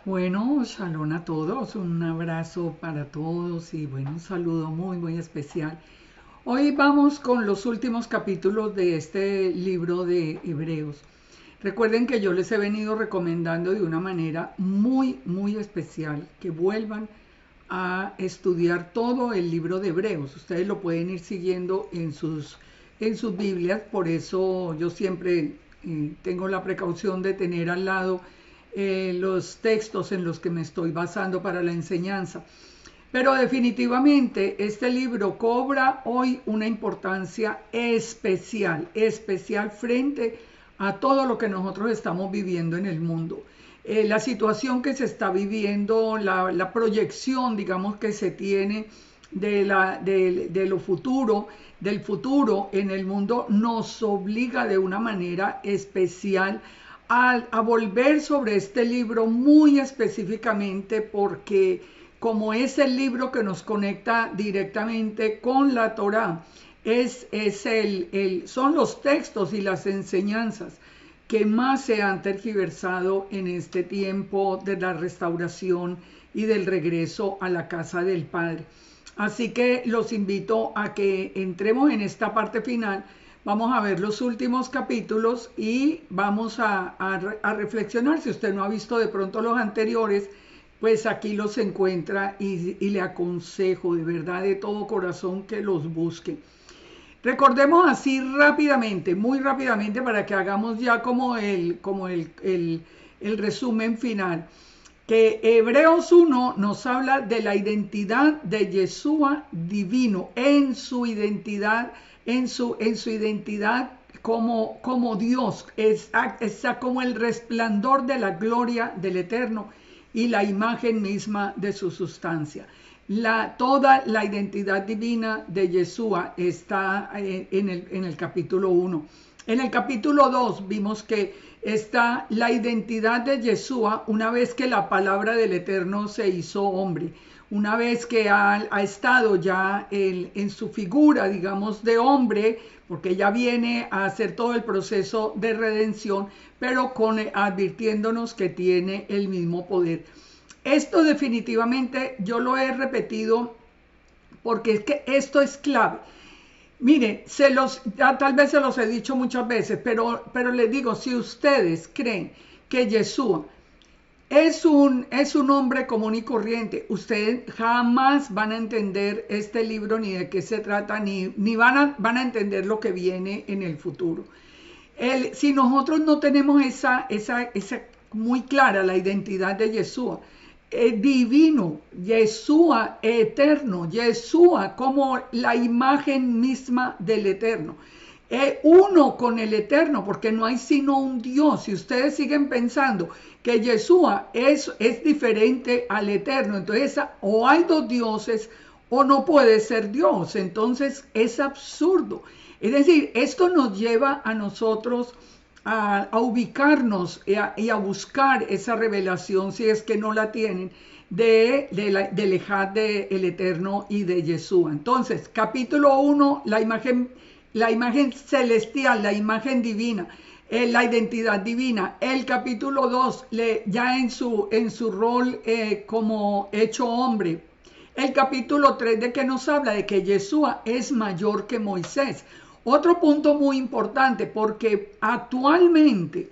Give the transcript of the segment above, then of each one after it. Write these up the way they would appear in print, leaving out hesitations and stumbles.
Bueno, shalom a todos, un abrazo para todos y bueno, un saludo muy especial. Hoy vamos con los últimos capítulos de este libro de Hebreos. Recuerden que yo les he venido recomendando de una manera muy especial que vuelvan a estudiar todo el libro de Hebreos. Ustedes lo pueden ir siguiendo en sus Biblias, por eso yo siempre tengo la precaución de tener al lado los textos en los que me estoy basando para la enseñanza. Pero definitivamente este libro cobra hoy una importancia especial frente a todo lo que nosotros estamos viviendo en el mundo. La situación que se está viviendo, la proyección, digamos, que se tiene de lo futuro, del futuro en el mundo, nos obliga de una manera especial a volver sobre este libro muy específicamente porque como es el libro que nos conecta directamente con la Torá, son los textos y las enseñanzas que más se han tergiversado en este tiempo de la restauración y del regreso a la casa del Padre. Así que los invito a que entremos en esta parte final. Vamos a ver los últimos capítulos y vamos a reflexionar. Si usted no ha visto de pronto los anteriores, pues aquí los encuentra y le aconsejo de verdad de todo corazón que los busque. Recordemos así rápidamente, muy rápidamente, para que hagamos ya como el resumen final, que Hebreos 1 nos habla de la identidad de Yeshua divino, en su identidad, en su identidad como Dios, está como el resplandor de la gloria del Eterno y la imagen misma de su sustancia. Toda la identidad divina de Yeshua está en el capítulo 1. En el capítulo 2 vimos que está la identidad de Yeshua una vez que la palabra del Eterno se hizo hombre, una vez que ha estado ya en su figura, digamos, de hombre, porque ya viene a hacer todo el proceso de redención, pero advirtiéndonos que tiene el mismo poder. Esto definitivamente yo lo he repetido porque es que esto es clave. Mire, ya tal vez se los he dicho muchas veces, pero les digo, si ustedes creen que Yeshua es un hombre común y corriente, ustedes jamás van a entender este libro ni de qué se trata, ni van a entender lo que viene en el futuro. Si nosotros no tenemos esa muy clara la identidad de Yeshua, divino, Yeshua eterno, Yeshua como la imagen misma del eterno, uno con el eterno, porque no hay sino un Dios. Si ustedes siguen pensando que Yeshua es diferente al eterno, entonces o hay dos dioses o no puede ser Dios, entonces es absurdo. Es decir, esto nos lleva a nosotros a ubicarnos y a buscar esa revelación, si es que no la tienen, del Ejad del Eterno y de Yeshua. Entonces, capítulo 1, la imagen celestial, la imagen divina, la identidad divina. El capítulo 2, ya en su rol como hecho hombre. El capítulo 3 de que nos habla de que Yeshua es mayor que Moisés. Otro punto muy importante, porque actualmente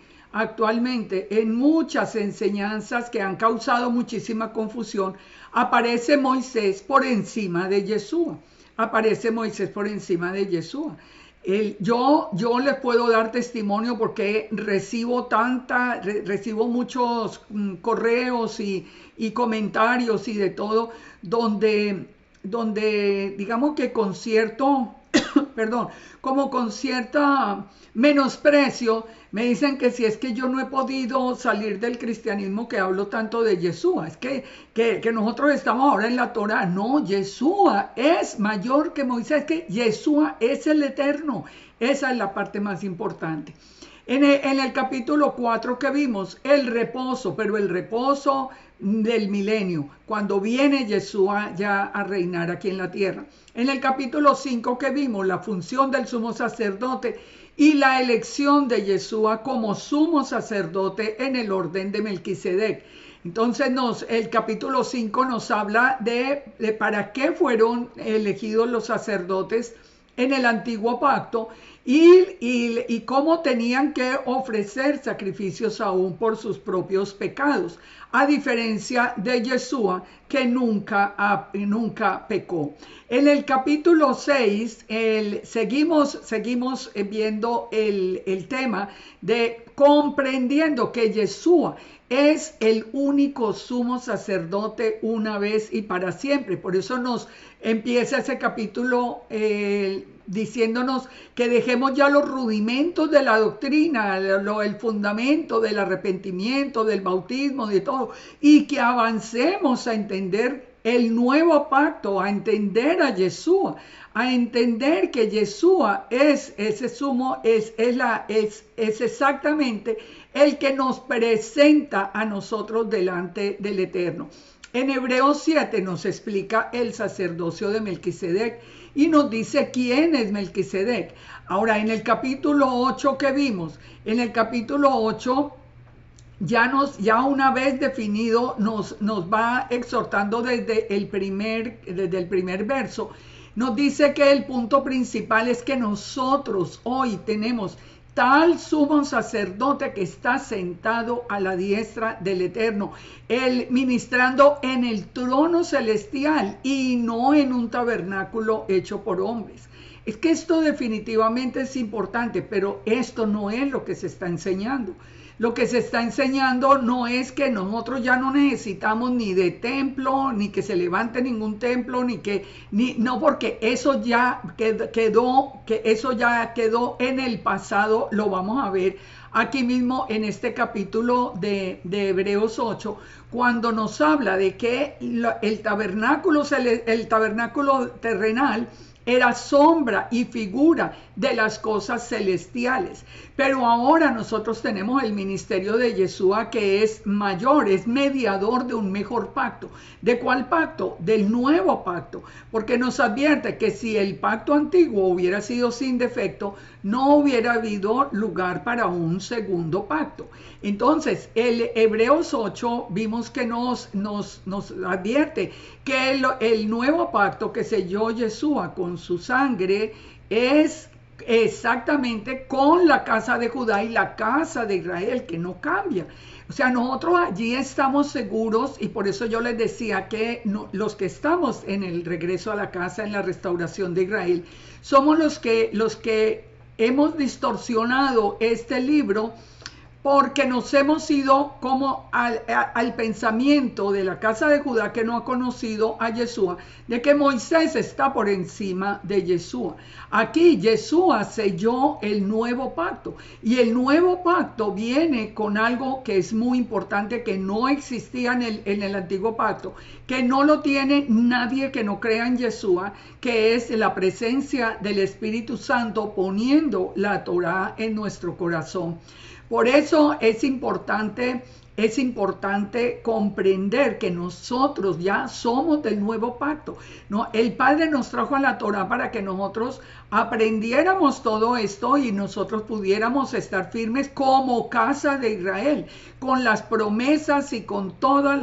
en muchas enseñanzas que han causado muchísima confusión, aparece Moisés por encima de Yeshua. Aparece Moisés por encima de Yeshua. Yo les puedo dar testimonio porque recibo muchos correos y comentarios y de todo, donde digamos que con cierto, perdón, como con cierta menosprecio, me dicen que si es que yo no he podido salir del cristianismo que hablo tanto de Yeshua, es que nosotros estamos ahora en la Torah. No, Yeshua es mayor que Moisés, que Yeshua es el eterno. Esa es la parte más importante. En el capítulo 4 que vimos, el reposo, pero el reposo del milenio, cuando viene Yeshua ya a reinar aquí en la tierra. En el capítulo 5 que vimos, la función del sumo sacerdote y la elección de Yeshua como sumo sacerdote en el orden de Melquisedec. Entonces el capítulo 5 nos habla de para qué fueron elegidos los sacerdotes en el antiguo pacto y cómo tenían que ofrecer sacrificios aún por sus propios pecados, a diferencia de Yeshua, que nunca pecó. En el capítulo 6 seguimos viendo el tema de comprendiendo que Yeshua es el único sumo sacerdote una vez y para siempre. Por eso nos empieza ese capítulo diciéndonos que dejemos ya los rudimentos de la doctrina, el fundamento del arrepentimiento, del bautismo, de todo, y que avancemos a entender el nuevo pacto, a entender a Yeshua, a entender que Yeshua es ese sumo, es exactamente el que nos presenta a nosotros delante del Eterno. En Hebreos 7 nos explica el sacerdocio de Melquisedec y nos dice quién es Melquisedec. Ahora, en el capítulo 8 que vimos, en el capítulo 8 ya una vez definido nos va exhortando desde el primer verso. Nos dice que el punto principal es que nosotros hoy tenemos tal sumo sacerdote que está sentado a la diestra del Eterno, él ministrando en el trono celestial y no en un tabernáculo hecho por hombres. Es que esto definitivamente es importante, pero esto no es lo que se está enseñando. Lo que se está enseñando no es que nosotros ya no necesitamos ni de templo, ni que se levante ningún templo, no, porque eso ya quedó en el pasado. Lo vamos a ver aquí mismo en este capítulo de Hebreos 8, cuando nos habla de que el tabernáculo terrenal era sombra y figura de las cosas celestiales. Pero ahora nosotros tenemos el ministerio de Yeshua, que es mayor, es mediador de un mejor pacto. ¿De cuál pacto? Del nuevo pacto. Porque nos advierte que si el pacto antiguo hubiera sido sin defecto, no hubiera habido lugar para un segundo pacto. Entonces, el Hebreos 8 vimos que nos advierte que el nuevo pacto que selló Yeshua con su sangre es exactamente con la casa de Judá y la casa de Israel, que no cambia. O sea, nosotros allí estamos seguros, y por eso yo les decía que los que estamos en el regreso a la casa, en la restauración de Israel, somos los que hemos distorsionado este libro, porque nos hemos ido como al pensamiento de la casa de Judá, que no ha conocido a Yeshua, de que Moisés está por encima de Yeshua. Aquí Yeshua selló el nuevo pacto, y el nuevo pacto viene con algo que es muy importante, que no existía en el antiguo pacto, que no lo tiene nadie que no crea en Yeshua, que es la presencia del Espíritu Santo poniendo la Torá en nuestro corazón. Por eso es importante comprender que nosotros ya somos del nuevo pacto, ¿no? El Padre nos trajo a la Torá para que nosotros aprendiéramos todo esto y nosotros pudiéramos estar firmes como casa de Israel, con las promesas y con todo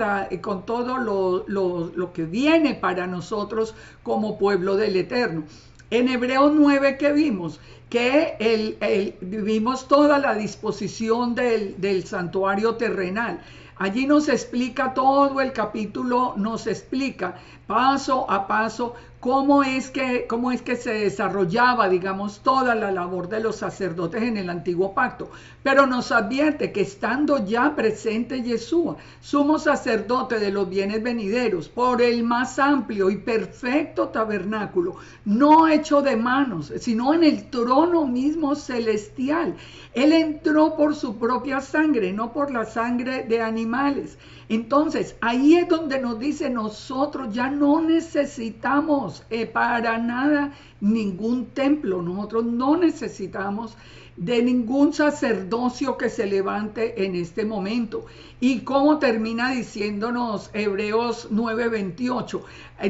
lo que viene para nosotros como pueblo del Eterno. En Hebreos 9, ¿qué vimos? Que vimos toda la disposición del santuario terrenal. Allí nos explica todo el capítulo, nos explica paso a paso cómo es que se desarrollaba, digamos, toda la labor de los sacerdotes en el antiguo pacto. Pero nos advierte que estando ya presente Yeshua, sumo sacerdote de los bienes venideros, por el más amplio y perfecto tabernáculo, no hecho de manos, sino en el trono mismo celestial. Él entró por su propia sangre, no por la sangre de animales. Entonces, ahí es donde nos dice, nosotros ya no necesitamos para nada ningún templo. Nosotros no necesitamos de ningún sacerdocio que se levante en este momento. Y como termina diciéndonos Hebreos 9:28,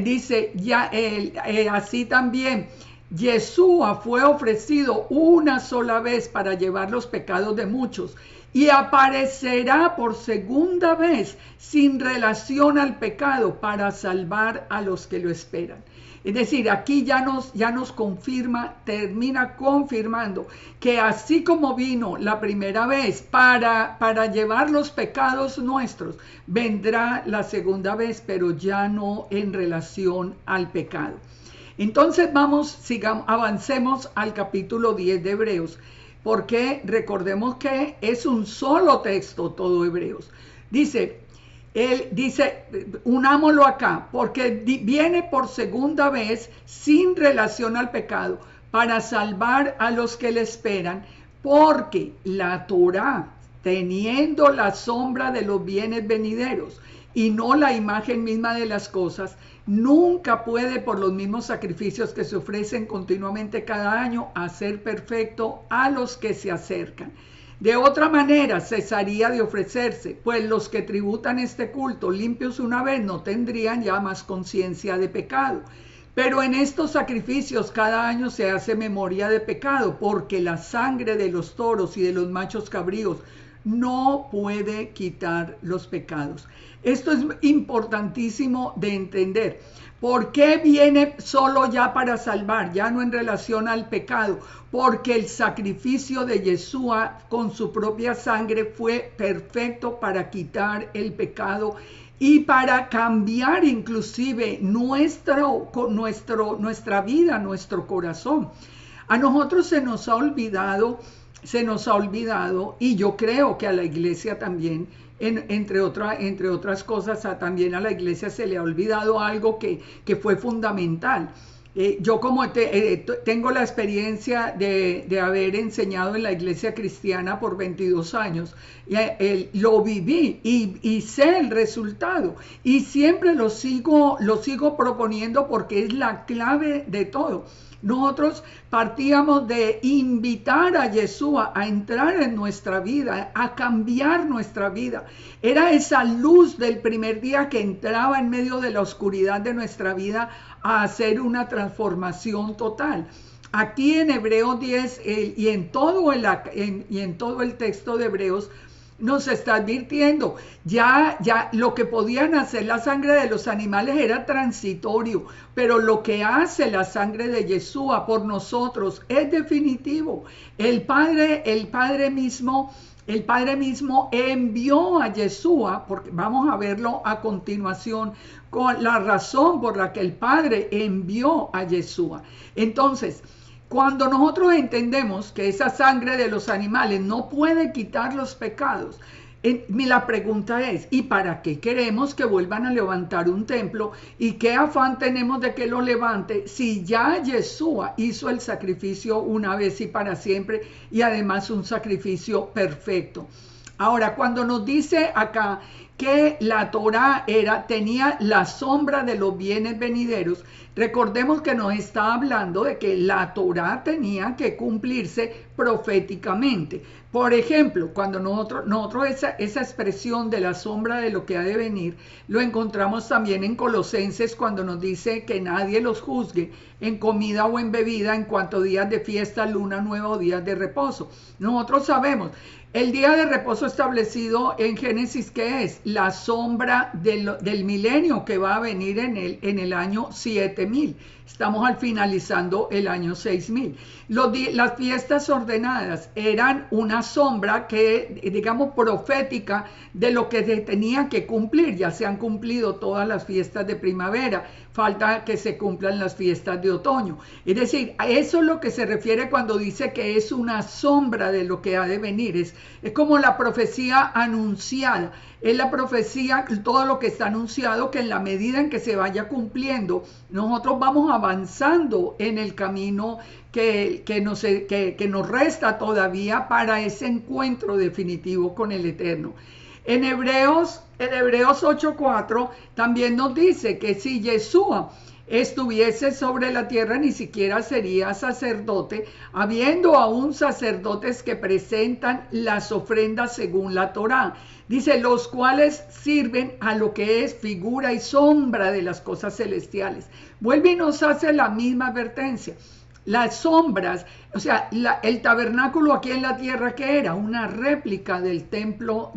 dice, así también Yeshua fue ofrecido una sola vez para llevar los pecados de muchos y aparecerá por segunda vez sin relación al pecado para salvar a los que lo esperan. Es decir, aquí ya nos confirma, termina confirmando que así como vino la primera vez para llevar los pecados nuestros, vendrá la segunda vez, pero ya no en relación al pecado. Entonces avancemos al capítulo 10 de Hebreos, porque recordemos que es un solo texto todo Hebreos. Él dice, unámoslo acá, porque viene por segunda vez sin relación al pecado para salvar a los que le esperan, porque la Torá, teniendo la sombra de los bienes venideros y no la imagen misma de las cosas, nunca puede por los mismos sacrificios que se ofrecen continuamente cada año hacer perfecto a los que se acercan. De otra manera cesaría de ofrecerse, pues los que tributan este culto limpios una vez no tendrían ya más conciencia de pecado. Pero en estos sacrificios cada año se hace memoria de pecado, porque la sangre de los toros y de los machos cabríos no puede quitar los pecados. Esto es importantísimo de entender. ¿Por qué viene solo ya para salvar, ya no en relación al pecado? Porque el sacrificio de Yeshua con su propia sangre fue perfecto para quitar el pecado y para cambiar inclusive nuestra vida, nuestro corazón. A nosotros se nos ha olvidado, y yo creo que a la iglesia también, entre otras cosas, también a la iglesia se le ha olvidado algo que fue fundamental. Yo como tengo la experiencia de haber enseñado en la iglesia cristiana por 22 años, lo viví y sé el resultado y siempre lo sigo proponiendo porque es la clave de todo. Nosotros partíamos de invitar a Yeshua a entrar en nuestra vida, a cambiar nuestra vida. Era esa luz del primer día que entraba en medio de la oscuridad de nuestra vida a hacer una transformación total. Aquí en Hebreos 10 y en todo el texto de Hebreos nos está advirtiendo, ya lo que podían hacer la sangre de los animales era transitorio, pero lo que hace la sangre de Yeshua por nosotros es definitivo. El Padre mismo envió a Yeshua, porque vamos a verlo a continuación, con la razón por la que el Padre envió a Yeshua. Entonces, cuando nosotros entendemos que esa sangre de los animales no puede quitar los pecados, la pregunta es, ¿y para qué queremos que vuelvan a levantar un templo? ¿Y qué afán tenemos de que lo levante si ya Yeshua hizo el sacrificio una vez y para siempre y además un sacrificio perfecto? Ahora, cuando nos dice acá que la Torá tenía la sombra de los bienes venideros, recordemos que nos está hablando de que la Torá tenía que cumplirse proféticamente. Por ejemplo, cuando nosotros esa expresión de la sombra de lo que ha de venir, lo encontramos también en Colosenses cuando nos dice que nadie los juzgue en comida o en bebida en cuanto a días de fiesta, luna nueva o días de reposo. Nosotros sabemos, el día de reposo establecido en Génesis, ¿qué es? La sombra del milenio que va a venir en el año 7000. Estamos finalizando el año 6000. Las fiestas ordenadas eran una sombra que, digamos, profética de lo que se tenía que cumplir. Ya se han cumplido todas las fiestas de primavera. Falta que se cumplan las fiestas de otoño. Es decir, a eso es lo que se refiere cuando dice que es una sombra de lo que ha de venir. Es como la profecía anunciada. Es la profecía, todo lo que está anunciado, que en la medida en que se vaya cumpliendo, nosotros vamos avanzando en el camino que nos resta todavía para ese encuentro definitivo con el Eterno. En Hebreos 8:4 también nos dice que si Yeshua estuviese sobre la tierra, ni siquiera sería sacerdote, habiendo aún sacerdotes que presentan las ofrendas según la Torá. Dice, los cuales sirven a lo que es figura y sombra de las cosas celestiales. Vuelve y nos hace la misma advertencia. Las sombras, o sea, el tabernáculo aquí en la tierra, ¿qué era? Una réplica del templo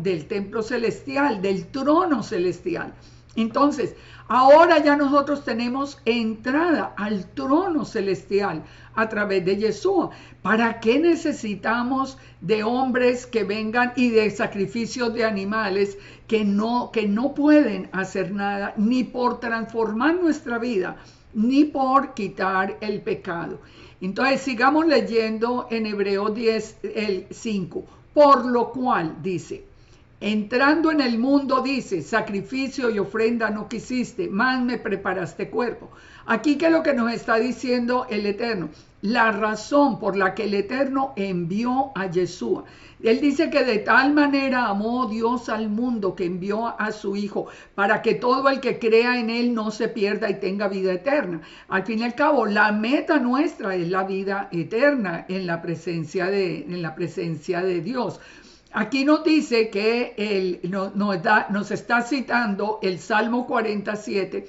celestial, del trono celestial. Entonces, ahora ya nosotros tenemos entrada al trono celestial a través de Yeshua. ¿Para qué necesitamos de hombres que vengan y de sacrificios de animales que no pueden hacer nada, ni por transformar nuestra vida, ni por quitar el pecado? Entonces, sigamos leyendo en Hebreos 10, el 5. Por lo cual, dice, entrando en el mundo, dice, sacrificio y ofrenda no quisiste, más me preparaste cuerpo. Aquí, ¿qué es lo que nos está diciendo el Eterno? La razón por la que el Eterno envió a Yeshua. Él dice que de tal manera amó Dios al mundo que envió a su Hijo para que todo el que crea en Él no se pierda y tenga vida eterna. Al fin y al cabo, la meta nuestra es la vida eterna en la presencia de Dios. Aquí nos dice que nos está citando el Salmo 47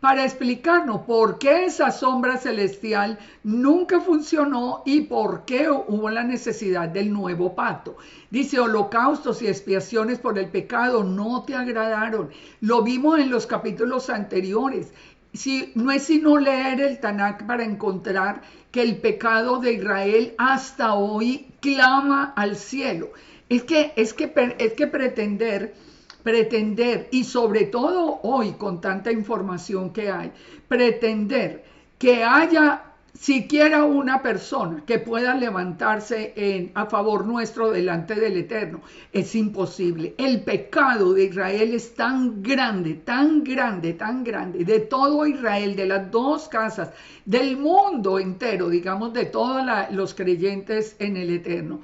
para explicarnos por qué esa sombra celestial nunca funcionó y por qué hubo la necesidad del nuevo pacto. Dice, holocaustos y expiaciones por el pecado no te agradaron. Lo vimos en los capítulos anteriores. No es sino leer el Tanakh para encontrar que el pecado de Israel hasta hoy clama al cielo. Es que pretender, y sobre todo hoy con tanta información que hay, pretender que haya siquiera una persona que pueda levantarse a favor nuestro delante del Eterno, es imposible. El pecado de Israel es tan grande, tan grande, tan grande, de todo Israel, de las dos casas, del mundo entero, digamos, de todos los creyentes en el Eterno.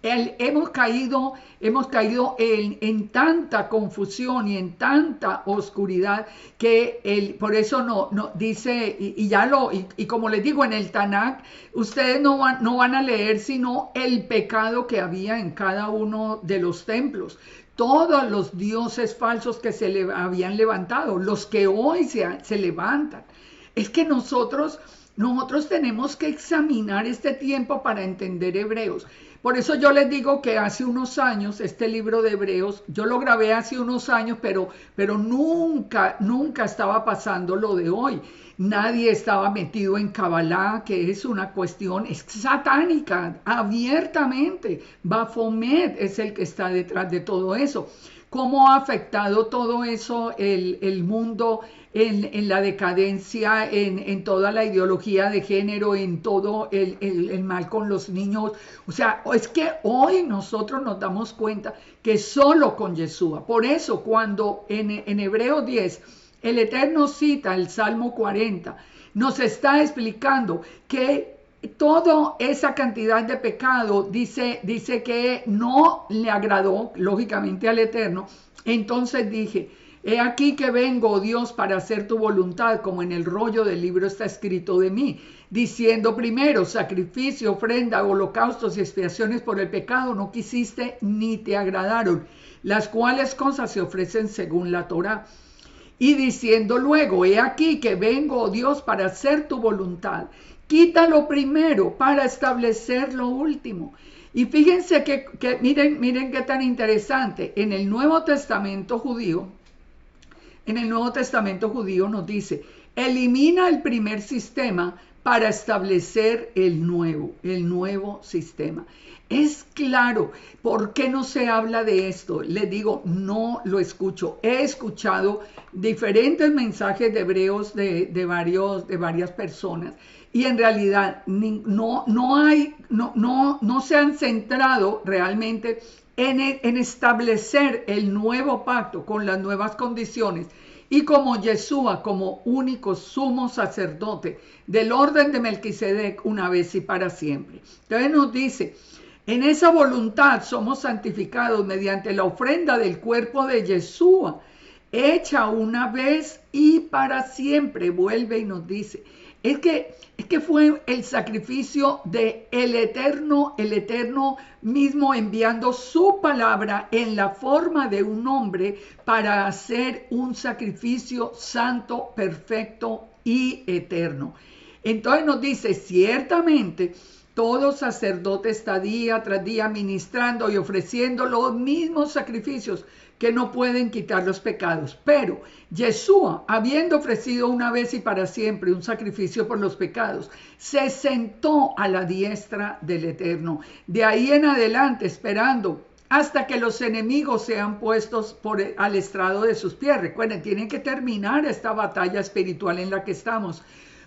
Hemos caído en tanta confusión y en tanta oscuridad que por eso no dice, y como les digo, en el Tanakh, ustedes no van a leer sino el pecado que había en cada uno de los templos. Todos los dioses falsos que se habían levantado, los que hoy se levantan. Es que nosotros tenemos que examinar este tiempo para entender Hebreos. Por eso yo les digo que hace unos años, este libro de Hebreos, yo lo grabé hace unos años, pero nunca estaba pasando lo de hoy. Nadie estaba metido en Kabbalah, que es una cuestión satánica, abiertamente. Baphomet es el que está detrás de todo eso. ¿Cómo ha afectado todo eso el mundo en la decadencia, en toda la ideología de género, en todo el mal con los niños? O sea, es que hoy nosotros nos damos cuenta que solo con Yeshua. Por eso cuando en Hebreos 10 el Eterno cita el Salmo 40, nos está explicando que toda esa cantidad de pecado dice que no le agradó, lógicamente, al Eterno. Entonces dije, he aquí que vengo, oh Dios, para hacer tu voluntad, como en el rollo del libro está escrito de mí, diciendo primero, sacrificio, ofrenda, holocaustos y expiaciones por el pecado no quisiste ni te agradaron, las cuales cosas se ofrecen según la Torá. Y diciendo luego, he aquí que vengo, oh Dios, para hacer tu voluntad. Quita lo primero para establecer lo último. Y fíjense que miren qué tan interesante. En el Nuevo Testamento judío nos dice, elimina el primer sistema para establecer el nuevo sistema. Es claro, ¿por qué no se habla de esto? Les digo, no lo escucho. He escuchado diferentes mensajes de Hebreos de varias personas y en realidad no se han centrado realmente en establecer el nuevo pacto con las nuevas condiciones y como Yeshua, como único sumo sacerdote del orden de Melquisedec una vez y para siempre. Entonces nos dice, en esa voluntad somos santificados mediante la ofrenda del cuerpo de Yeshua, hecha una vez y para siempre. Vuelve y nos dice, es que fue el sacrificio de el Eterno mismo enviando su palabra en la forma de un hombre para hacer un sacrificio santo, perfecto y eterno. Entonces nos dice, ciertamente, todo sacerdote está día tras día ministrando y ofreciendo los mismos sacrificios que no pueden quitar los pecados. Pero Yeshua, habiendo ofrecido una vez y para siempre un sacrificio por los pecados, se sentó a la diestra del Eterno. De ahí en adelante, esperando hasta que los enemigos sean puestos al estrado de sus pies. Recuerden, tienen que terminar esta batalla espiritual en la que estamos,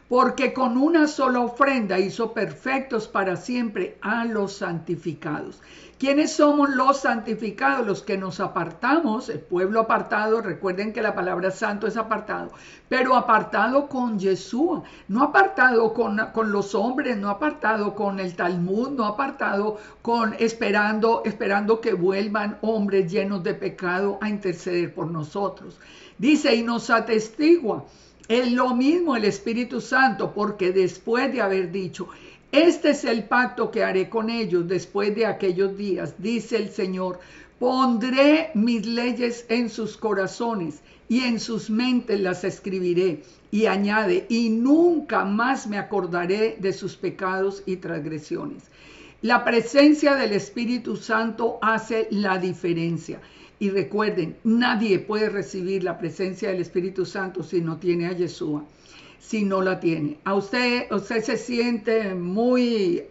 porque con una sola ofrenda hizo perfectos para siempre a los santificados. ¿Quiénes somos los santificados? Los que nos apartamos, el pueblo apartado. Recuerden que la palabra santo es apartado, pero apartado con Yeshua, no apartado con los hombres, no apartado con el Talmud, no apartado esperando que vuelvan hombres llenos de pecado a interceder por nosotros. Dice, y nos atestigua es lo mismo el Espíritu Santo, porque después de haber dicho, este es el pacto que haré con ellos después de aquellos días, dice el Señor, pondré mis leyes en sus corazones y en sus mentes las escribiré. Y añade, y nunca más me acordaré de sus pecados y transgresiones. La presencia del Espíritu Santo hace la diferencia. Y recuerden, nadie puede recibir la presencia del Espíritu Santo si no tiene a Yeshua, si no la tiene. Usted se siente muy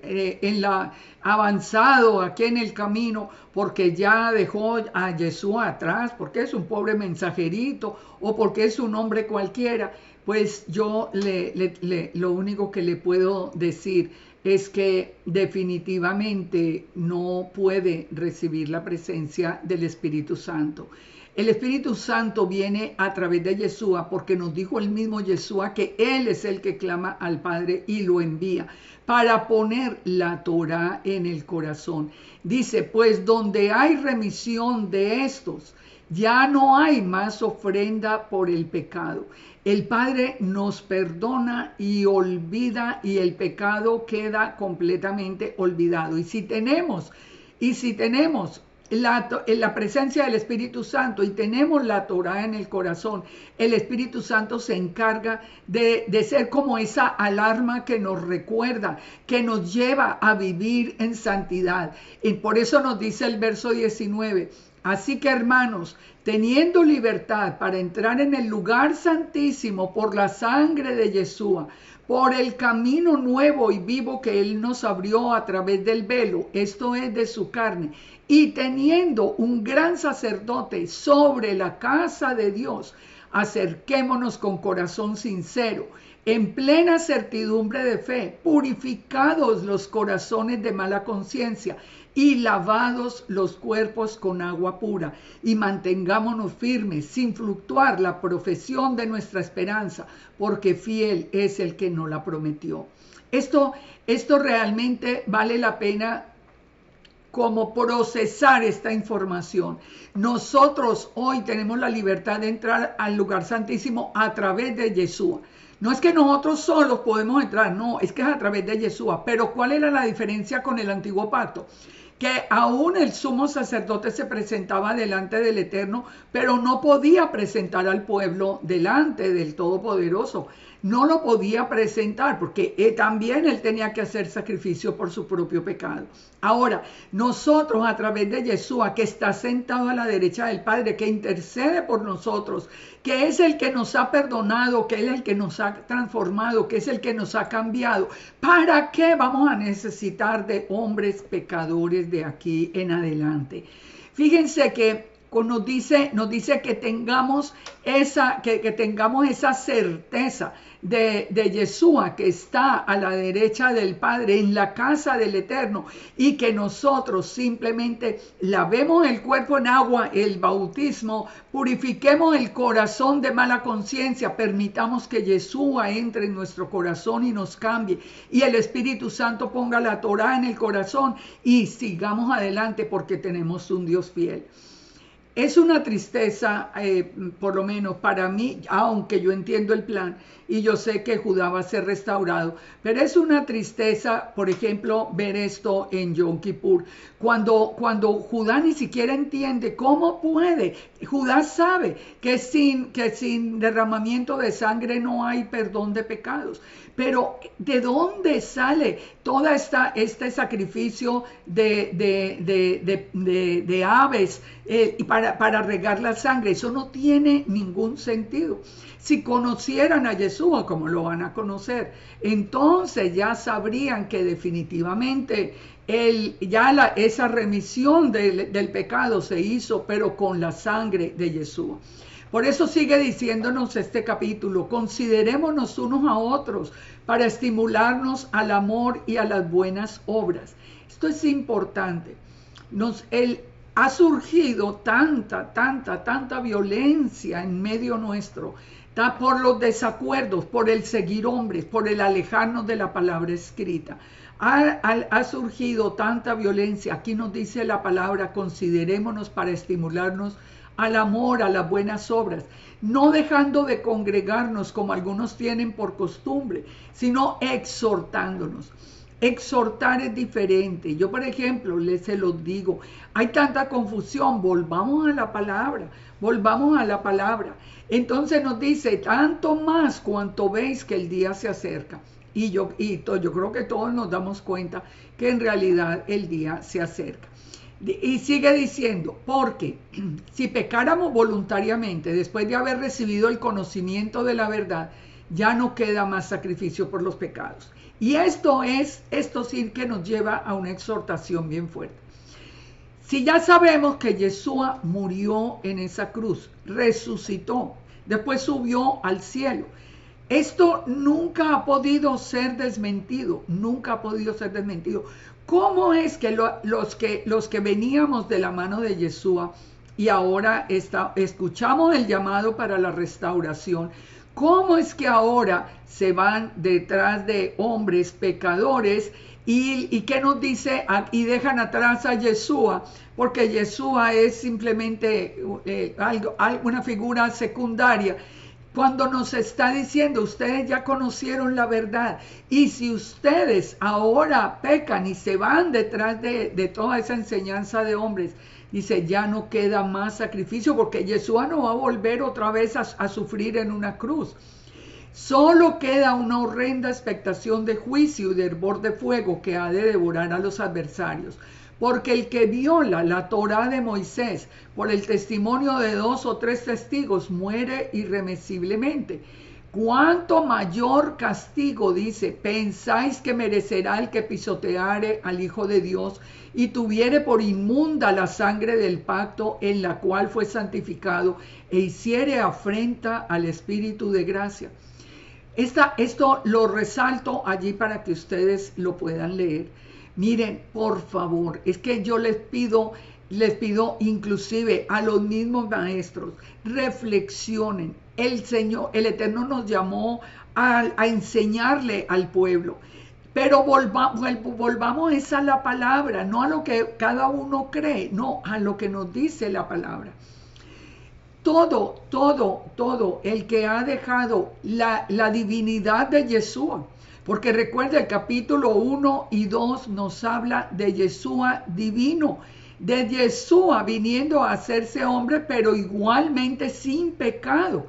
avanzado aquí en el camino porque ya dejó a Yeshua atrás, porque es un pobre mensajerito o porque es un hombre cualquiera. Pues yo lo único que le puedo decir es que definitivamente no puede recibir la presencia del Espíritu Santo. El Espíritu Santo viene a través de Yeshua, porque nos dijo el mismo Yeshua que Él es el que clama al Padre y lo envía para poner la Torá en el corazón. Dice, pues donde hay remisión de estos, ya no hay más ofrenda por el pecado. El Padre nos perdona y olvida, y el pecado queda completamente olvidado. Y si tenemos la presencia del Espíritu Santo y tenemos la Torá en el corazón, el Espíritu Santo se encarga de ser como esa alarma que nos recuerda, que nos lleva a vivir en santidad. Y por eso nos dice el verso 19, así que hermanos, teniendo libertad para entrar en el lugar santísimo por la sangre de Yeshua, por el camino nuevo y vivo que Él nos abrió a través del velo, esto es de su carne, y teniendo un gran sacerdote sobre la casa de Dios, acerquémonos con corazón sincero, en plena certidumbre de fe, purificados los corazones de mala conciencia y lavados los cuerpos con agua pura, y mantengámonos firmes sin fluctuar la profesión de nuestra esperanza, porque fiel es el que nos la prometió. Esto realmente vale la pena como procesar esta información. Nosotros hoy tenemos la libertad de entrar al lugar santísimo a través de Yeshua. No es que nosotros solos podemos entrar, no, es que es a través de Yeshua. Pero ¿cuál era la diferencia con el antiguo pacto? Que aún el sumo sacerdote se presentaba delante del Eterno, pero no podía presentar al pueblo delante del Todopoderoso. No lo podía presentar porque también él tenía que hacer sacrificio por su propio pecado. Ahora, nosotros a través de Yeshua, que está sentado a la derecha del Padre, que intercede por nosotros, que es el que nos ha perdonado, que es el que nos ha transformado, que es el que nos ha cambiado, ¿para qué vamos a necesitar de hombres pecadores de aquí en adelante? Fíjense que nos dice que tengamos esa certeza de Yeshua, que está a la derecha del Padre en la casa del Eterno, y que nosotros simplemente lavemos el cuerpo en agua, el bautismo, purifiquemos el corazón de mala conciencia, permitamos que Yeshua entre en nuestro corazón y nos cambie, y el Espíritu Santo ponga la Torá en el corazón y sigamos adelante porque tenemos un Dios fiel. Es una tristeza, por lo menos para mí, aunque yo entiendo el plan y yo sé que Judá va a ser restaurado, pero es una tristeza, por ejemplo, ver esto en Yom Kippur, cuando Judá ni siquiera entiende cómo puede. Judá sabe que sin derramamiento de sangre no hay perdón de pecados. Pero ¿de dónde sale todo este sacrificio de aves para regar la sangre? Eso no tiene ningún sentido. Si conocieran a Yeshua como lo van a conocer, entonces ya sabrían que definitivamente esa remisión del pecado se hizo, pero con la sangre de Yeshua. Por eso sigue diciéndonos este capítulo: considerémonos unos a otros para estimularnos al amor y a las buenas obras. Esto es importante. Ha surgido tanta violencia en medio nuestro, por los desacuerdos, por el seguir hombres, por el alejarnos de la palabra escrita. Ha surgido tanta violencia. Aquí nos dice la palabra: considerémonos para estimularnos al amor, a las buenas obras, no dejando de congregarnos como algunos tienen por costumbre, sino exhortándonos. Exhortar es diferente. Yo, por ejemplo, se los digo, hay tanta confusión, volvamos a la palabra, volvamos a la palabra. Entonces nos dice: tanto más cuanto veis que el día se acerca. Y yo creo que todos nos damos cuenta que en realidad el día se acerca. Y sigue diciendo: porque si pecáramos voluntariamente después de haber recibido el conocimiento de la verdad, ya no queda más sacrificio por los pecados. Y esto sí que nos lleva a una exhortación bien fuerte. Si ya sabemos que Yeshua murió en esa cruz, resucitó, después subió al cielo, esto nunca ha podido ser desmentido, nunca ha podido ser desmentido. ¿Cómo es que los que veníamos de la mano de Yeshua y ahora escuchamos el llamado para la restauración, cómo es que ahora se van detrás de hombres pecadores y qué nos dice? Y dejan atrás a Yeshua, porque Yeshua es simplemente una figura secundaria, cuando nos está diciendo: ustedes ya conocieron la verdad, y si ustedes ahora pecan y se van detrás de toda esa enseñanza de hombres, dice, ya no queda más sacrificio, porque Yeshua no va a volver otra vez a sufrir en una cruz. Solo queda una horrenda expectación de juicio y de hervor de fuego que ha de devorar a los adversarios. Porque el que viola la Torá de Moisés por el testimonio de 2 o 3 testigos muere irremisiblemente. ¿Cuánto mayor castigo, dice, pensáis que merecerá el que pisoteare al Hijo de Dios y tuviere por inmunda la sangre del pacto en la cual fue santificado e hiciere afrenta al Espíritu de gracia? Esto lo resalto allí para que ustedes lo puedan leer. Miren, por favor, es que yo les pido inclusive a los mismos maestros, reflexionen. El Señor, el Eterno nos llamó a enseñarle al pueblo, pero volvamos a la palabra, no a lo que cada uno cree, no, a lo que nos dice la palabra. Todo el que ha dejado la divinidad de Yeshua, porque recuerda, el capítulo 1 y 2 nos habla de Yeshua divino, de Yeshua viniendo a hacerse hombre, pero igualmente sin pecado.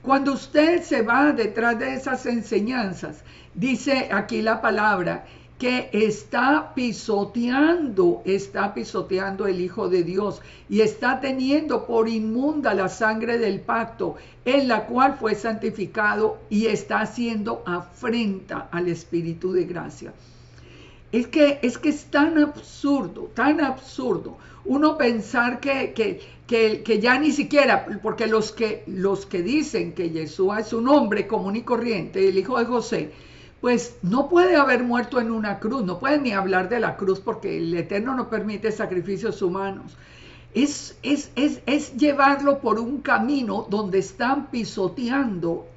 Cuando usted se va detrás de esas enseñanzas, dice aquí la palabra, que está pisoteando el Hijo de Dios y está teniendo por inmunda la sangre del pacto en la cual fue santificado y está haciendo afrenta al Espíritu de gracia. Es que es tan absurdo uno pensar que ya ni siquiera, porque los que dicen que Yeshua es un hombre común y corriente, el hijo de José, pues no puede haber muerto en una cruz, no pueden ni hablar de la cruz porque el Eterno no permite sacrificios humanos. Es llevarlo por un camino donde están pisoteando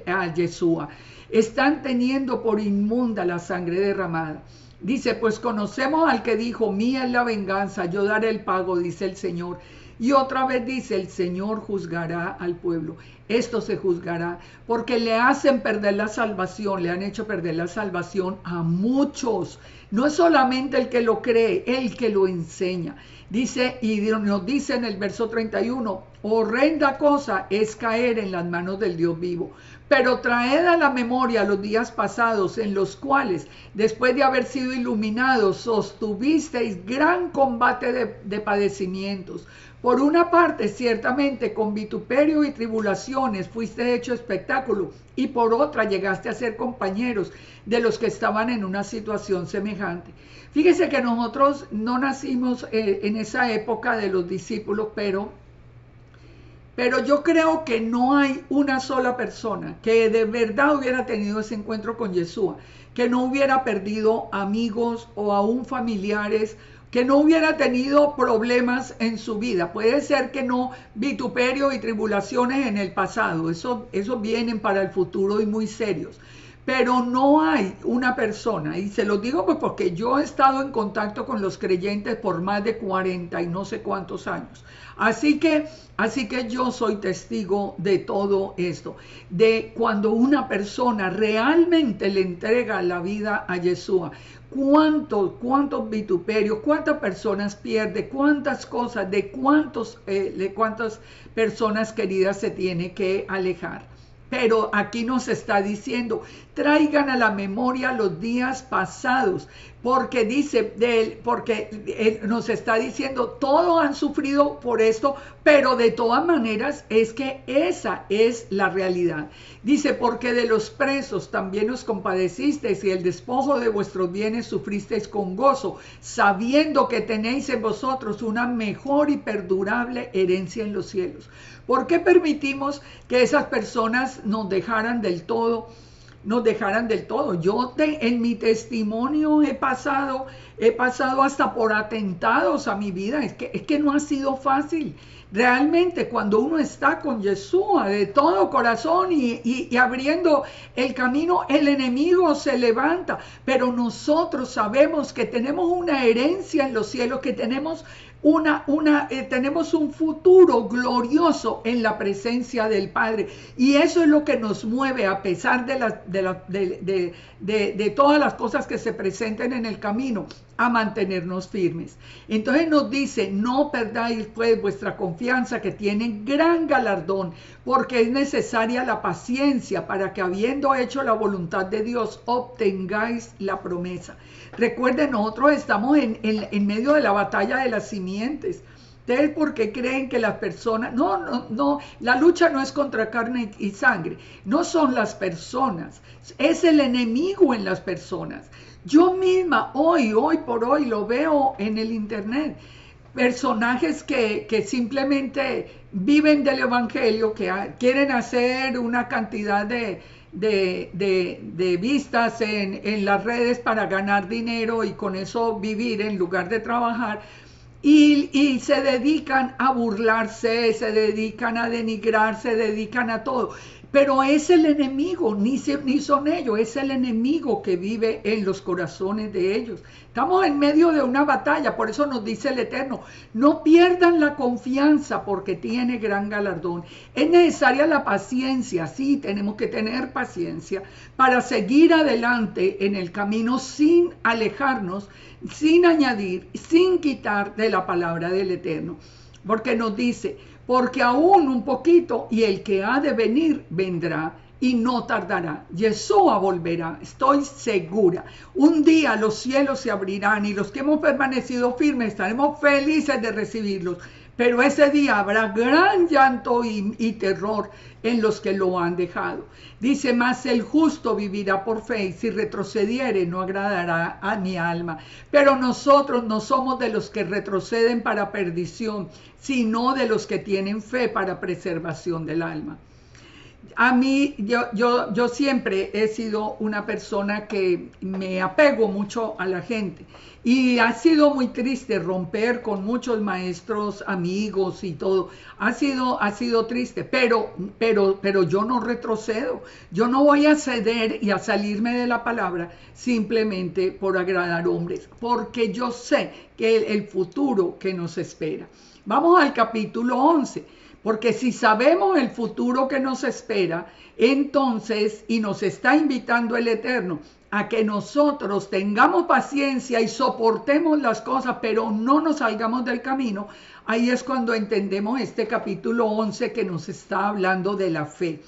a Yeshua, están teniendo por inmunda la sangre derramada. Dice, pues conocemos al que dijo, mía es la venganza, yo daré el pago, dice el Señor. Y otra vez dice, el Señor juzgará al pueblo. Esto se juzgará porque le hacen perder la salvación, le han hecho perder la salvación a muchos. No es solamente el que lo cree, el que lo enseña. Dice, y nos dice en el verso 31, horrenda cosa es caer en las manos del Dios vivo. Pero traed a la memoria los días pasados en los cuales, después de haber sido iluminados, sostuvisteis gran combate de padecimientos. Por una parte, ciertamente, con vituperio y tribulaciones fuiste hecho espectáculo, y por otra llegaste a ser compañeros de los que estaban en una situación semejante. Fíjese que nosotros no nacimos en esa época de los discípulos, pero yo creo que no hay una sola persona que de verdad hubiera tenido ese encuentro con Yeshua, que no hubiera perdido amigos o aún familiares, que no hubiera tenido problemas en su vida. Puede ser que no, vituperio y tribulaciones en el pasado, eso vienen para el futuro y muy serios. Pero no hay una persona, y se lo digo pues porque yo he estado en contacto con los creyentes por más de 40 y no sé cuántos años. Así que yo soy testigo de todo esto, de cuando una persona realmente le entrega la vida a Yeshua. ¿Cuántos vituperios, cuántas personas pierde, cuántas cosas, de cuántas personas queridas se tiene que alejar? Pero aquí nos está diciendo, traigan a la memoria los días pasados, porque nos está diciendo, todos han sufrido por esto, pero de todas maneras es que esa es la realidad. Dice, porque de los presos también os compadecisteis y el despojo de vuestros bienes sufristeis con gozo, sabiendo que tenéis en vosotros una mejor y perdurable herencia en los cielos. ¿Por qué permitimos que esas personas nos dejaran del todo? Yo en mi testimonio he pasado hasta por atentados a mi vida. Es que no ha sido fácil. Realmente cuando uno está con Yeshua de todo corazón y abriendo el camino, el enemigo se levanta. Pero nosotros sabemos que tenemos una herencia en los cielos, que tenemos tenemos un futuro glorioso en la presencia del Padre, y eso es lo que nos mueve a pesar de todas las cosas que se presenten en el camino, a mantenernos firmes. Entonces nos dice, no perdáis pues vuestra confianza, que tiene gran galardón, porque es necesaria la paciencia para que, habiendo hecho la voluntad de Dios, obtengáis la promesa. Recuerden, nosotros estamos en medio de la batalla de las simientes. ¿Ustedes por qué creen que las personas... No, la lucha no es contra carne y sangre, no son las personas, es el enemigo en las personas. Yo misma hoy por hoy lo veo en el internet, personajes que simplemente viven del evangelio, que quieren hacer una cantidad de vistas en las redes para ganar dinero y con eso vivir en lugar de trabajar, y se dedican a burlarse, se dedican a denigrar, se dedican a todo. Pero es el enemigo, ni son ellos, es el enemigo que vive en los corazones de ellos. Estamos en medio de una batalla, por eso nos dice el Eterno, no pierdan la confianza porque tiene gran galardón. Es necesaria la paciencia, sí, tenemos que tener paciencia para seguir adelante en el camino sin alejarnos, sin añadir, sin quitar de la palabra del Eterno. Porque nos dice, porque aún un poquito y el que ha de venir vendrá y no tardará. Yeshua volverá, estoy segura. Un día los cielos se abrirán y los que hemos permanecido firmes estaremos felices de recibirlos. Pero ese día habrá gran llanto y terror en los que lo han dejado. Dice, mas el justo vivirá por fe, y si retrocediere no agradará a mi alma. Pero nosotros no somos de los que retroceden para perdición, sino de los que tienen fe para preservación del alma. A mí, yo siempre he sido una persona que me apego mucho a la gente y ha sido muy triste romper con muchos maestros, amigos y todo. Ha sido triste, pero yo no retrocedo. Yo no voy a ceder y a salirme de la palabra simplemente por agradar hombres, porque yo sé que el futuro que nos espera. Vamos al capítulo 11. Porque si sabemos el futuro que nos espera, entonces, y nos está invitando el Eterno a que nosotros tengamos paciencia y soportemos las cosas, pero no nos salgamos del camino, ahí es cuando entendemos este capítulo 11 que nos está hablando de la fe.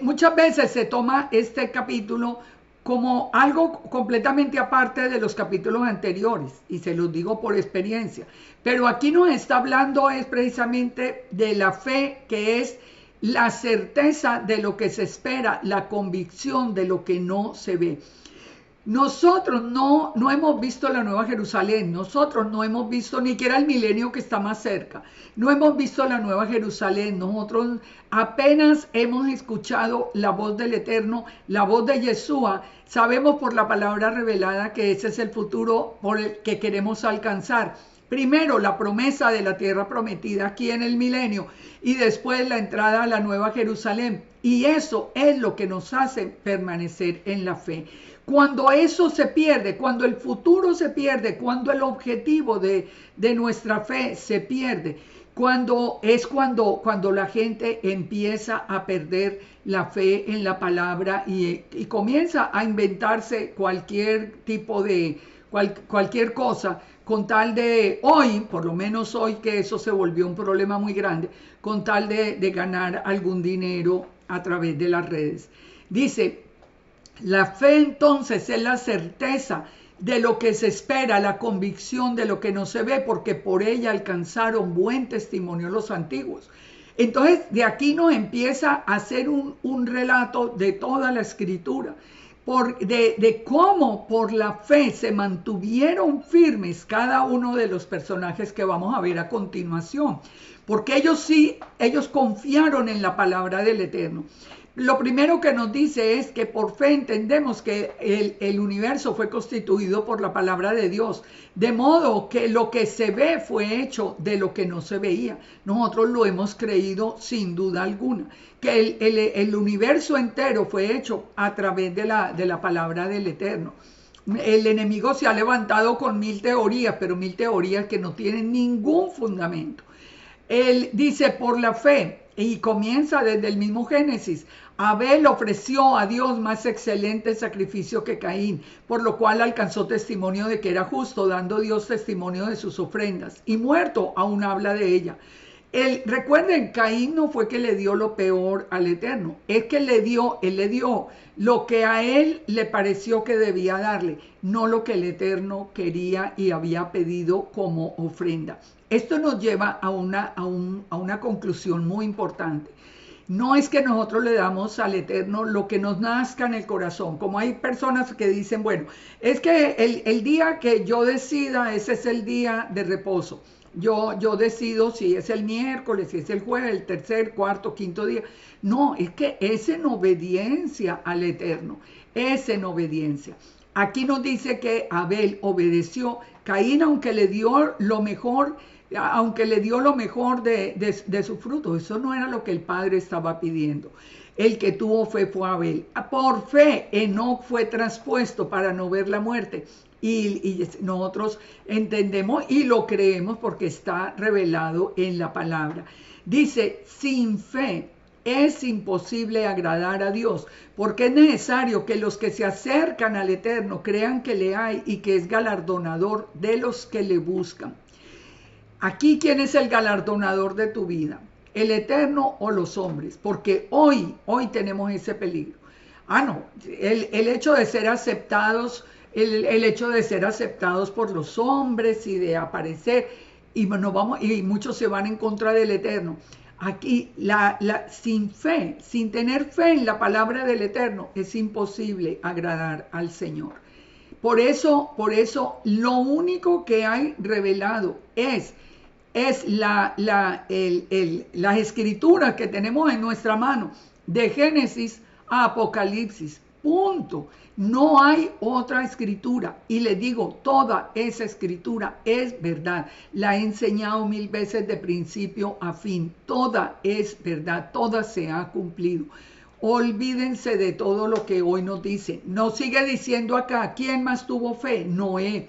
Muchas veces se toma este capítulo como algo completamente aparte de los capítulos anteriores, y se los digo por experiencia. Pero aquí nos está hablando es precisamente de la fe, que es la certeza de lo que se espera, la convicción de lo que no se ve. Nosotros no hemos visto la Nueva Jerusalén, nosotros no hemos visto ni siquiera el milenio que está más cerca, no hemos visto la Nueva Jerusalén, nosotros apenas hemos escuchado la voz del Eterno, la voz de Yeshua, sabemos por la palabra revelada que ese es el futuro por el que queremos alcanzar. Primero la promesa de la tierra prometida aquí en el milenio y después la entrada a la Nueva Jerusalén. Y eso es lo que nos hace permanecer en la fe. Cuando eso se pierde, cuando el futuro se pierde, cuando el objetivo de nuestra fe se pierde, cuando la gente empieza a perder la fe en la palabra y comienza a inventarse cualquier tipo de, cualquier cosa, con tal de hoy, por lo menos hoy que eso se volvió un problema muy grande, con tal de ganar algún dinero a través de las redes. Dice, la fe entonces es la certeza de lo que se espera, la convicción de lo que no se ve, porque por ella alcanzaron buen testimonio los antiguos. Entonces, de aquí nos empieza a hacer un relato de toda la escritura, de cómo por la fe se mantuvieron firmes cada uno de los personajes que vamos a ver a continuación, porque ellos confiaron en la palabra del Eterno. Lo primero que nos dice es que por fe entendemos que el universo fue constituido por la palabra de Dios, de modo que lo que se ve fue hecho de lo que no se veía. Nosotros lo hemos creído sin duda alguna, que el universo entero fue hecho a través de la palabra del Eterno. El enemigo se ha levantado con 1000 teorías, pero 1000 teorías que no tienen ningún fundamento. Él dice por la fe, y comienza desde el mismo Génesis. Abel ofreció a Dios más excelente sacrificio que Caín, por lo cual alcanzó testimonio de que era justo, dando Dios testimonio de sus ofrendas. Y muerto aún habla de ella. Recuerden, Caín no fue que le dio lo peor al Eterno, es que él le dio lo que a él le pareció que debía darle, no lo que el Eterno quería y había pedido como ofrenda. Esto nos lleva a una conclusión muy importante. No es que nosotros le damos al Eterno lo que nos nazca en el corazón, como hay personas que dicen, bueno, es que el día que yo decida, ese es el día de reposo. Yo decido si es el miércoles, si es el jueves, el tercer, cuarto, quinto día. No, es que es en obediencia al Eterno, es en obediencia. Aquí nos dice que Abel obedeció, Caín aunque le dio lo mejor de su fruto, eso no era lo que el padre estaba pidiendo. El que tuvo fe fue Abel. Por fe, Enoc fue traspuesto para no ver la muerte. Y nosotros entendemos y lo creemos porque está revelado en la palabra. Dice, sin fe es imposible agradar a Dios, porque es necesario que los que se acercan al Eterno crean que le hay y que es galardonador de los que le buscan. Aquí, ¿quién es el galardonador de tu vida? ¿El Eterno o los hombres? Porque hoy tenemos ese peligro. No, el hecho de ser aceptados, el hecho de ser aceptados por los hombres y de aparecer, y muchos se van en contra del Eterno. Aquí, sin fe, sin tener fe en la palabra del Eterno, es imposible agradar al Señor. Por eso, lo único que hay revelado es es las escrituras que tenemos en nuestra mano, de Génesis a Apocalipsis. Punto. No hay otra escritura. Y les digo, toda esa escritura es verdad. La he enseñado 1000 veces de principio a fin. Toda es verdad. Toda se ha cumplido. Olvídense de todo lo que hoy nos dice. Nos sigue diciendo acá, ¿quién más tuvo fe? Noé.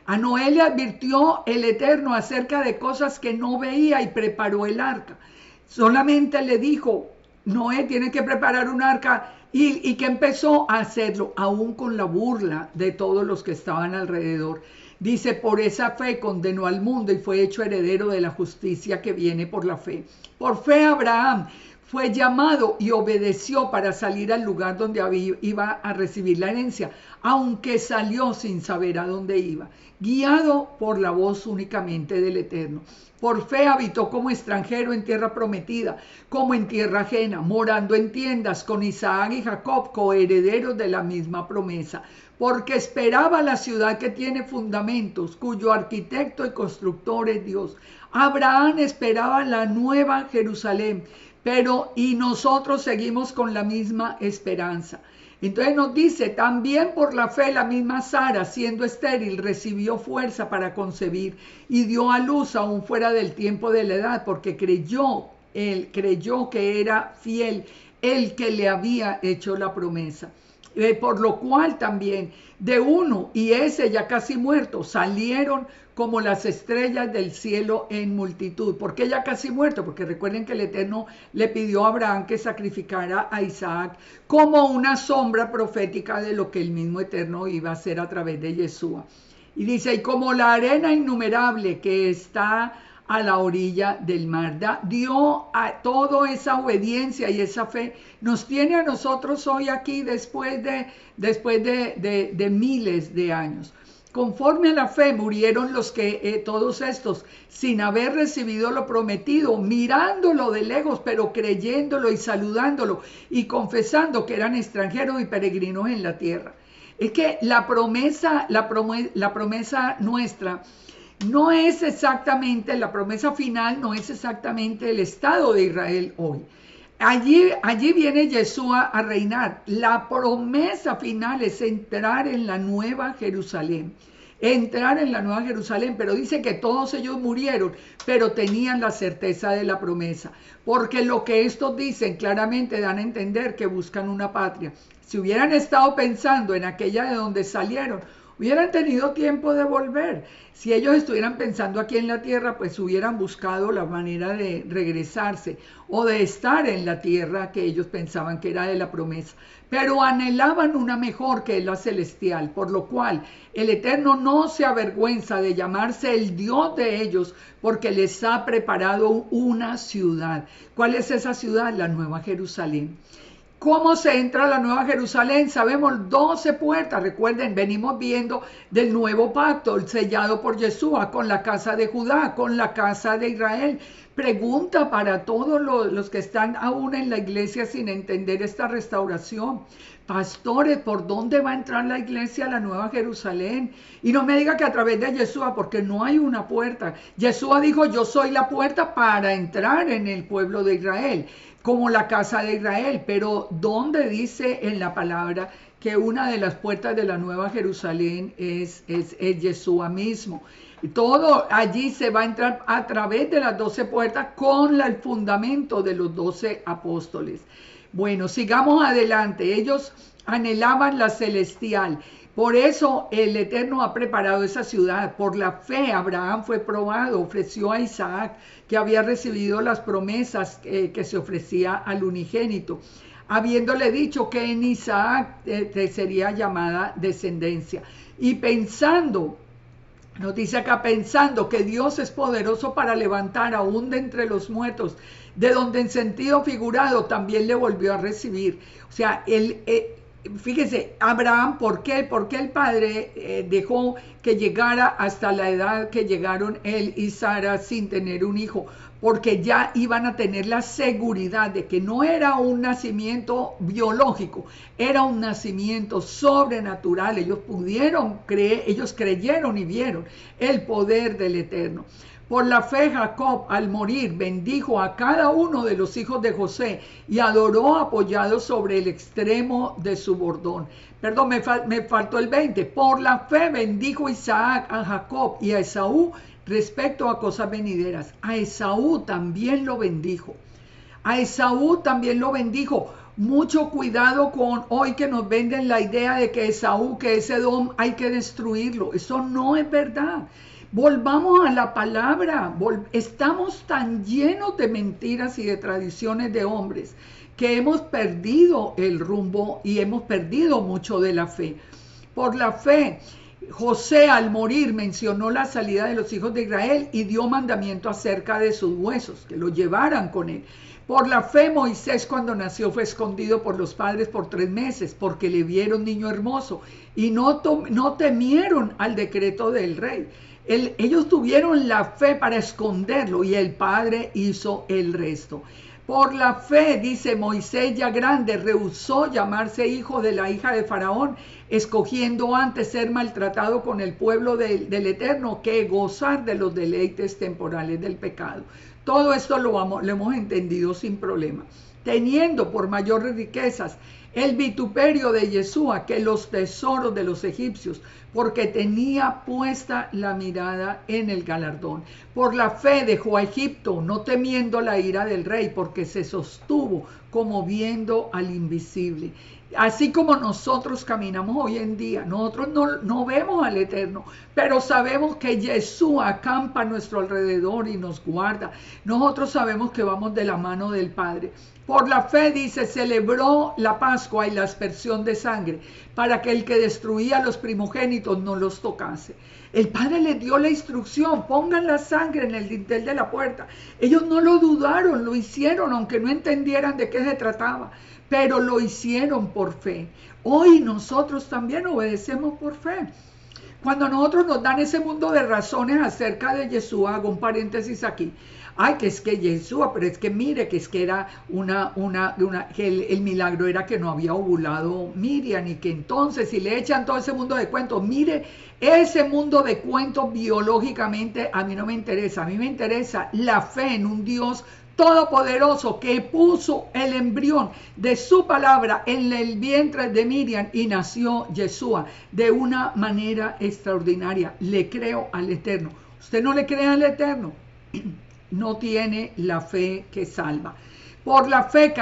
A Noé le advirtió el Eterno acerca de cosas que no veía y preparó el arca. Solamente le dijo, Noé tiene que preparar un arca, y que empezó a hacerlo, aún con la burla de todos los que estaban alrededor. Dice, por esa fe condenó al mundo y fue hecho heredero de la justicia que viene por la fe. Por fe Abraham fue llamado y obedeció para salir al lugar donde iba a recibir la herencia, aunque salió sin saber a dónde iba, guiado por la voz únicamente del Eterno. Por fe habitó como extranjero en tierra prometida, como en tierra ajena, morando en tiendas con Isaac y Jacob, coherederos de la misma promesa, porque esperaba la ciudad que tiene fundamentos, cuyo arquitecto y constructor es Dios. Abraham esperaba la nueva Jerusalén, y nosotros seguimos con la misma esperanza. Entonces nos dice, también por la fe la misma Sara, siendo estéril, recibió fuerza para concebir y dio a luz aún fuera del tiempo de la edad, porque creyó que era fiel el que le había hecho la promesa. Por lo cual también de uno, y ese ya casi muerto, salieron como las estrellas del cielo en multitud. ¿Por qué ya casi muerto? Porque recuerden que el Eterno le pidió a Abraham que sacrificara a Isaac como una sombra profética de lo que el mismo Eterno iba a hacer a través de Yeshua. Y dice, y como la arena innumerable que está a la orilla del mar, dio a toda esa obediencia y esa fe, nos tiene a nosotros hoy aquí después de miles de años. Conforme a la fe murieron los que todos estos, sin haber recibido lo prometido, mirándolo de lejos, pero creyéndolo y saludándolo y confesando que eran extranjeros y peregrinos en la tierra. Es que la promesa nuestra no es exactamente, la promesa final no es exactamente el Estado de Israel hoy. Allí viene Yeshua a reinar. La promesa final es entrar en la nueva Jerusalén. Entrar en la nueva Jerusalén, pero dice que todos ellos murieron, pero tenían la certeza de la promesa. Porque lo que estos dicen claramente dan a entender que buscan una patria. Si hubieran estado pensando en aquella de donde salieron, hubieran tenido tiempo de volver. Si ellos estuvieran pensando aquí en la tierra, pues hubieran buscado la manera de regresarse o de estar en la tierra que ellos pensaban que era de la promesa. Pero anhelaban una mejor, que es la celestial, por lo cual el Eterno no se avergüenza de llamarse el Dios de ellos, porque les ha preparado una ciudad. ¿Cuál es esa ciudad? La Nueva Jerusalén. ¿Cómo se entra a la Nueva Jerusalén? Sabemos 12 puertas. Recuerden, venimos viendo del nuevo pacto, el sellado por Yeshua, con la casa de Judá, con la casa de Israel. Pregunta para todos los que están aún en la iglesia sin entender esta restauración. Pastores, ¿por dónde va a entrar la iglesia a la Nueva Jerusalén? Y no me diga que a través de Yeshua, porque no hay una puerta. Yeshua dijo, yo soy la puerta para entrar en el pueblo de Israel, como la casa de Israel. Pero ¿dónde dice en la palabra que una de las puertas de la Nueva Jerusalén es Yeshua mismo? Todo allí se va a entrar a través de las 12 puertas con el fundamento de los 12 apóstoles. Bueno, sigamos adelante. Ellos anhelaban la celestial. Por eso el Eterno ha preparado esa ciudad. Por la fe Abraham fue probado, ofreció a Isaac, que había recibido las promesas que se ofrecía al unigénito, habiéndole dicho que en Isaac sería llamada descendencia. Y pensando, nos dice acá, pensando que Dios es poderoso para levantar aún de entre los muertos, de donde en sentido figurado también le volvió a recibir. O sea, fíjese, Abraham, ¿por qué? Porque el padre dejó que llegara hasta la edad que llegaron él y Sara sin tener un hijo, porque ya iban a tener la seguridad de que no era un nacimiento biológico, era un nacimiento sobrenatural. Ellos pudieron creer, ellos creyeron y vieron el poder del Eterno. Por la fe Jacob al morir bendijo a cada uno de los hijos de José y adoró apoyado sobre el extremo de su bordón. Perdón, me faltó el 20. Por la fe bendijo Isaac a Jacob y a Esaú respecto a cosas venideras. A Esaú también lo bendijo. A Esaú también lo bendijo. Mucho cuidado con hoy que nos venden la idea de que Esaú, que ese Edom hay que destruirlo. Eso no es verdad. Volvamos a la palabra. Estamos tan llenos de mentiras y de tradiciones de hombres que hemos perdido el rumbo y hemos perdido mucho de la fe. Por la fe, José al morir mencionó la salida de los hijos de Israel y dio mandamiento acerca de sus huesos, que los llevaran con él. Por la fe, Moisés cuando nació fue escondido por los padres por 3 meses porque le vieron niño hermoso y no temieron al decreto del rey. Ellos tuvieron la fe para esconderlo y el padre hizo el resto. Por la fe, dice Moisés ya grande, rehusó llamarse hijo de la hija de Faraón, escogiendo antes ser maltratado con el pueblo del Eterno que gozar de los deleites temporales del pecado. Todo esto lo hemos entendido sin problema. Teniendo por mayores riquezas el vituperio de Yeshua que los tesoros de los egipcios, porque tenía puesta la mirada en el galardón. Por la fe dejó a Egipto, no temiendo la ira del rey, porque se sostuvo como viendo al invisible. Así como nosotros caminamos hoy en día, nosotros no vemos al Eterno, pero sabemos que Yeshua acampa a nuestro alrededor y nos guarda. Nosotros sabemos que vamos de la mano del Padre. Por la fe, dice, celebró la Pascua y la aspersión de sangre, para que el que destruía a los primogénitos no los tocase. El Padre les dio la instrucción, pongan la sangre en el dintel de la puerta. Ellos no lo dudaron, lo hicieron, aunque no entendieran de qué se trataba, pero lo hicieron por fe. Hoy nosotros también obedecemos por fe. Cuando nosotros nos dan ese mundo de razones acerca de Yeshua, hago un paréntesis aquí. Ay, que es que Yeshua, pero es que mire, que es que era que el milagro era que no había ovulado Miriam y que entonces si le echan todo ese mundo de cuentos, mire, ese mundo de cuentos biológicamente a mí no me interesa. A mí me interesa la fe en un Dios todopoderoso que puso el embrión de su palabra en el vientre de Miriam y nació Yeshua de una manera extraordinaria. Le creo al Eterno. ¿Usted no le cree al Eterno? No tiene la fe que salva. Por la fe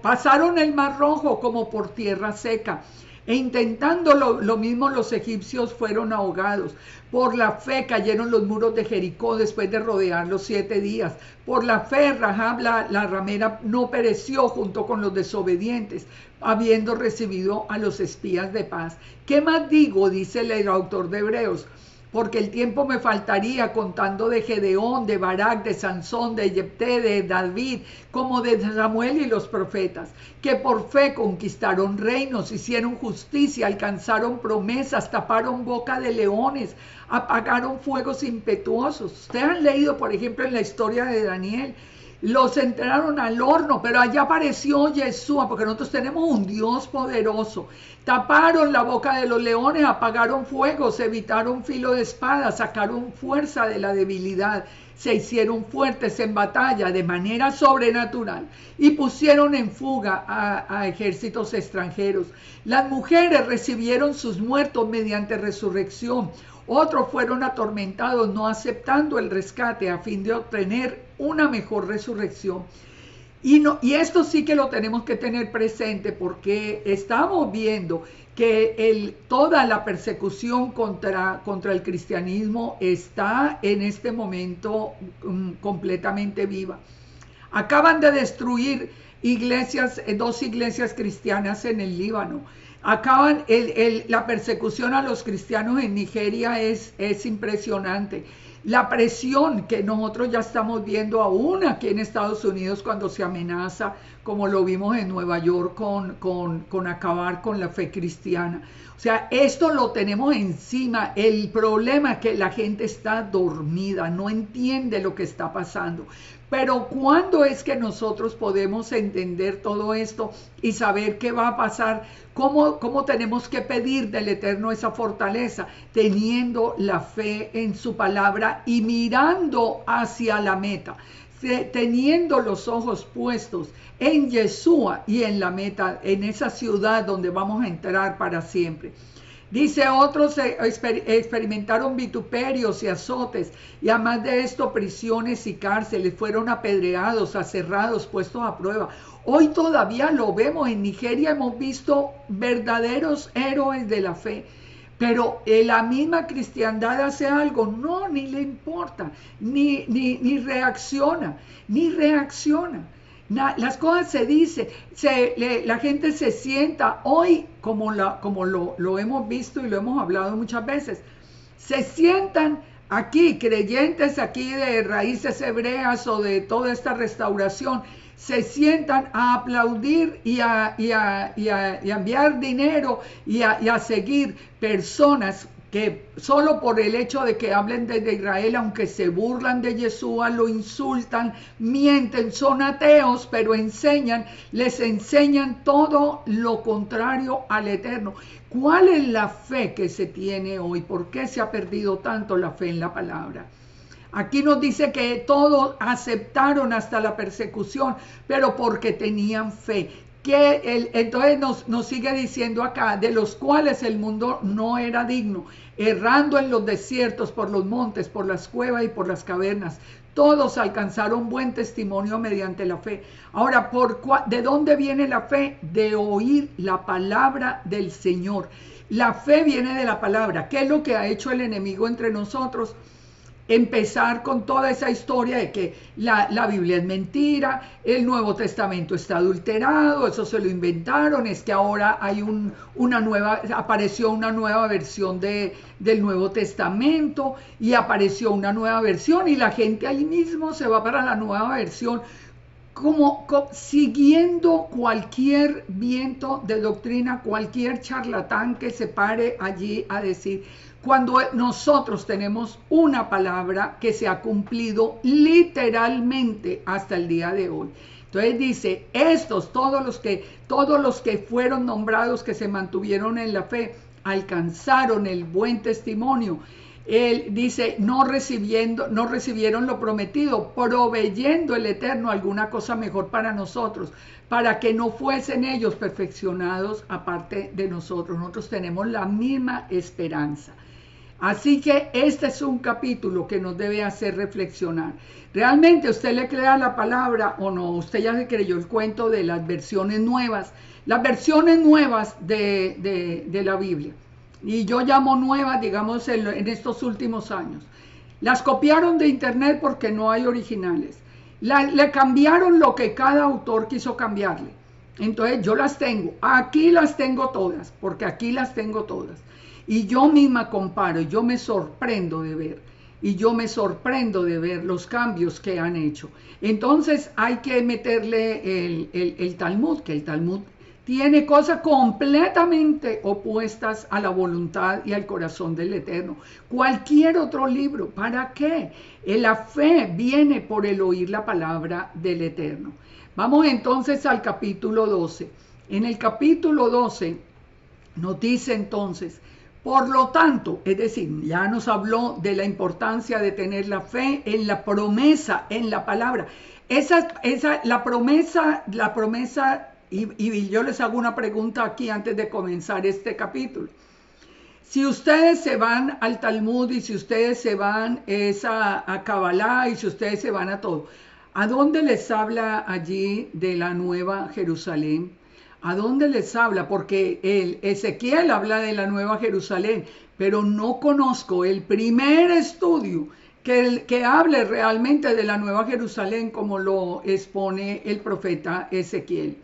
pasaron el mar rojo como por tierra seca. E intentando lo mismo los egipcios fueron ahogados. Por la fe cayeron los muros de Jericó después de rodearlos 7 días. Por la fe Rahab la ramera no pereció junto con los desobedientes, habiendo recibido a los espías de paz. ¿Qué más digo? Dice el autor de Hebreos. Porque el tiempo me faltaría contando de Gedeón, de Barak, de Sansón, de Jefté, de David, como de Samuel y los profetas, que por fe conquistaron reinos, hicieron justicia, alcanzaron promesas, taparon boca de leones, apagaron fuegos impetuosos. Ustedes han leído, por ejemplo, en la historia de Daniel, los entraron al horno, pero allá apareció Yeshua, porque nosotros tenemos un Dios poderoso. Taparon la boca de los leones, apagaron fuegos, evitaron filo de espada, sacaron fuerza de la debilidad, se hicieron fuertes en batalla de manera sobrenatural y pusieron en fuga a ejércitos extranjeros. Las mujeres recibieron sus muertos mediante resurrección. Otros fueron atormentados no aceptando el rescate a fin de obtener una mejor resurrección. Y esto sí que lo tenemos que tener presente porque estamos viendo que toda la persecución contra el cristianismo está en este momento completamente viva. Acaban de destruir iglesias, 2 iglesias cristianas en el Líbano. La persecución a los cristianos en Nigeria es impresionante. La presión que nosotros ya estamos viendo aún aquí en Estados Unidos cuando se amenaza, como lo vimos en Nueva York con acabar con la fe cristiana. O sea, esto lo tenemos encima. El problema es que la gente está dormida, no entiende lo que está pasando. Pero ¿cuándo es que nosotros podemos entender todo esto y saber qué va a pasar? ¿Cómo tenemos que pedir del Eterno esa fortaleza? Teniendo la fe en su palabra meta y mirando hacia la meta, teniendo los ojos puestos en Yeshua y en la meta, en esa ciudad donde vamos a entrar para siempre. Dice, otros experimentaron vituperios y azotes, y además de esto prisiones y cárceles, fueron apedreados, aserrados, puestos a prueba. Hoy todavía lo vemos, en Nigeria hemos visto verdaderos héroes de la fe. Pero la misma cristiandad hace algo, no, ni le importa, ni reacciona, ni reacciona. Las cosas se dicen, la gente se sienta hoy, como lo hemos visto y lo hemos hablado muchas veces, se sientan aquí, creyentes aquí de raíces hebreas o de toda esta restauración, se sientan a aplaudir y a enviar dinero y a seguir personas que solo por el hecho de que hablen desde Israel, aunque se burlan de Yeshua, lo insultan, mienten, son ateos, pero les enseñan todo lo contrario al Eterno. ¿Cuál es la fe que se tiene hoy? ¿Por qué se ha perdido tanto la fe en la palabra? Aquí nos dice que todos aceptaron hasta la persecución, pero porque tenían fe. Entonces nos sigue diciendo acá, de los cuales el mundo no era digno, errando en los desiertos, por los montes, por las cuevas y por las cavernas. Todos alcanzaron buen testimonio mediante la fe. Ahora, ¿de dónde viene la fe? De oír la palabra del Señor. La fe viene de la palabra. ¿Qué es lo que ha hecho el enemigo entre nosotros? Empezar con toda esa historia de que la Biblia es mentira, el Nuevo Testamento está adulterado, eso se lo inventaron, es que ahora hay apareció una nueva versión del Nuevo Testamento y apareció una nueva versión y la gente ahí mismo se va para la nueva versión, como siguiendo cualquier viento de doctrina, cualquier charlatán que se pare allí a decir, cuando nosotros tenemos una palabra que se ha cumplido literalmente hasta el día de hoy. Entonces dice, todos los que fueron nombrados, que se mantuvieron en la fe, alcanzaron el buen testimonio. Él dice, no recibieron lo prometido, proveyendo el Eterno alguna cosa mejor para nosotros, para que no fuesen ellos perfeccionados aparte de nosotros. Nosotros tenemos la misma esperanza. Así que este es un capítulo que nos debe hacer reflexionar. ¿Realmente usted le crea la palabra o no? Usted ya se creyó el cuento de las versiones nuevas de la Biblia. Y yo llamo nuevas, digamos, en estos últimos años. Las copiaron de internet porque no hay originales. Le cambiaron lo que cada autor quiso cambiarle. Entonces yo las tengo. Aquí las tengo todas, porque aquí las tengo todas. Y yo misma comparo, yo me sorprendo de ver. Y yo me sorprendo de ver los cambios que han hecho. Entonces hay que meterle el Talmud, que el Talmud tiene cosas completamente opuestas a la voluntad y al corazón del Eterno. Cualquier otro libro, ¿para qué? La fe viene por el oír la palabra del Eterno. Vamos entonces al capítulo 12. En el capítulo 12 nos dice entonces, por lo tanto, es decir, ya nos habló de la importancia de tener la fe en la promesa, en la palabra. La promesa, y yo les hago una pregunta aquí antes de comenzar este capítulo. Si ustedes se van al Talmud y si ustedes se van a Kabbalah y si ustedes se van a todo, ¿a dónde les habla allí de la Nueva Jerusalén? ¿A dónde les habla? Porque Ezequiel habla de la Nueva Jerusalén, pero no conozco el primer estudio que hable realmente de la Nueva Jerusalén como lo expone el profeta Ezequiel.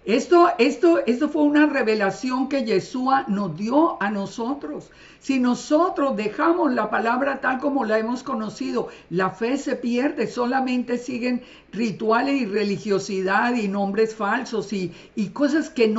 Esto fue una revelación que Yeshua nos dio a nosotros. Si nosotros dejamos la palabra tal como la hemos conocido, la fe se pierde, solamente siguen rituales y religiosidad y nombres falsos y cosas que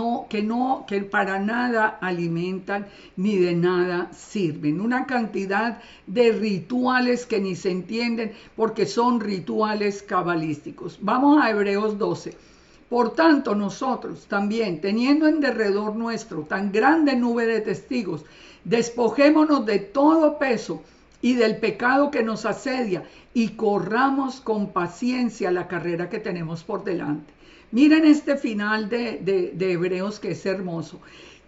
para nada alimentan ni de nada sirven. Una cantidad de rituales que ni se entienden porque son rituales cabalísticos. Vamos a Hebreos 12. Por tanto, nosotros también, teniendo en derredor nuestro tan grande nube de testigos, despojémonos de todo peso y del pecado que nos asedia y corramos con paciencia la carrera que tenemos por delante. Miren este final de Hebreos que es hermoso.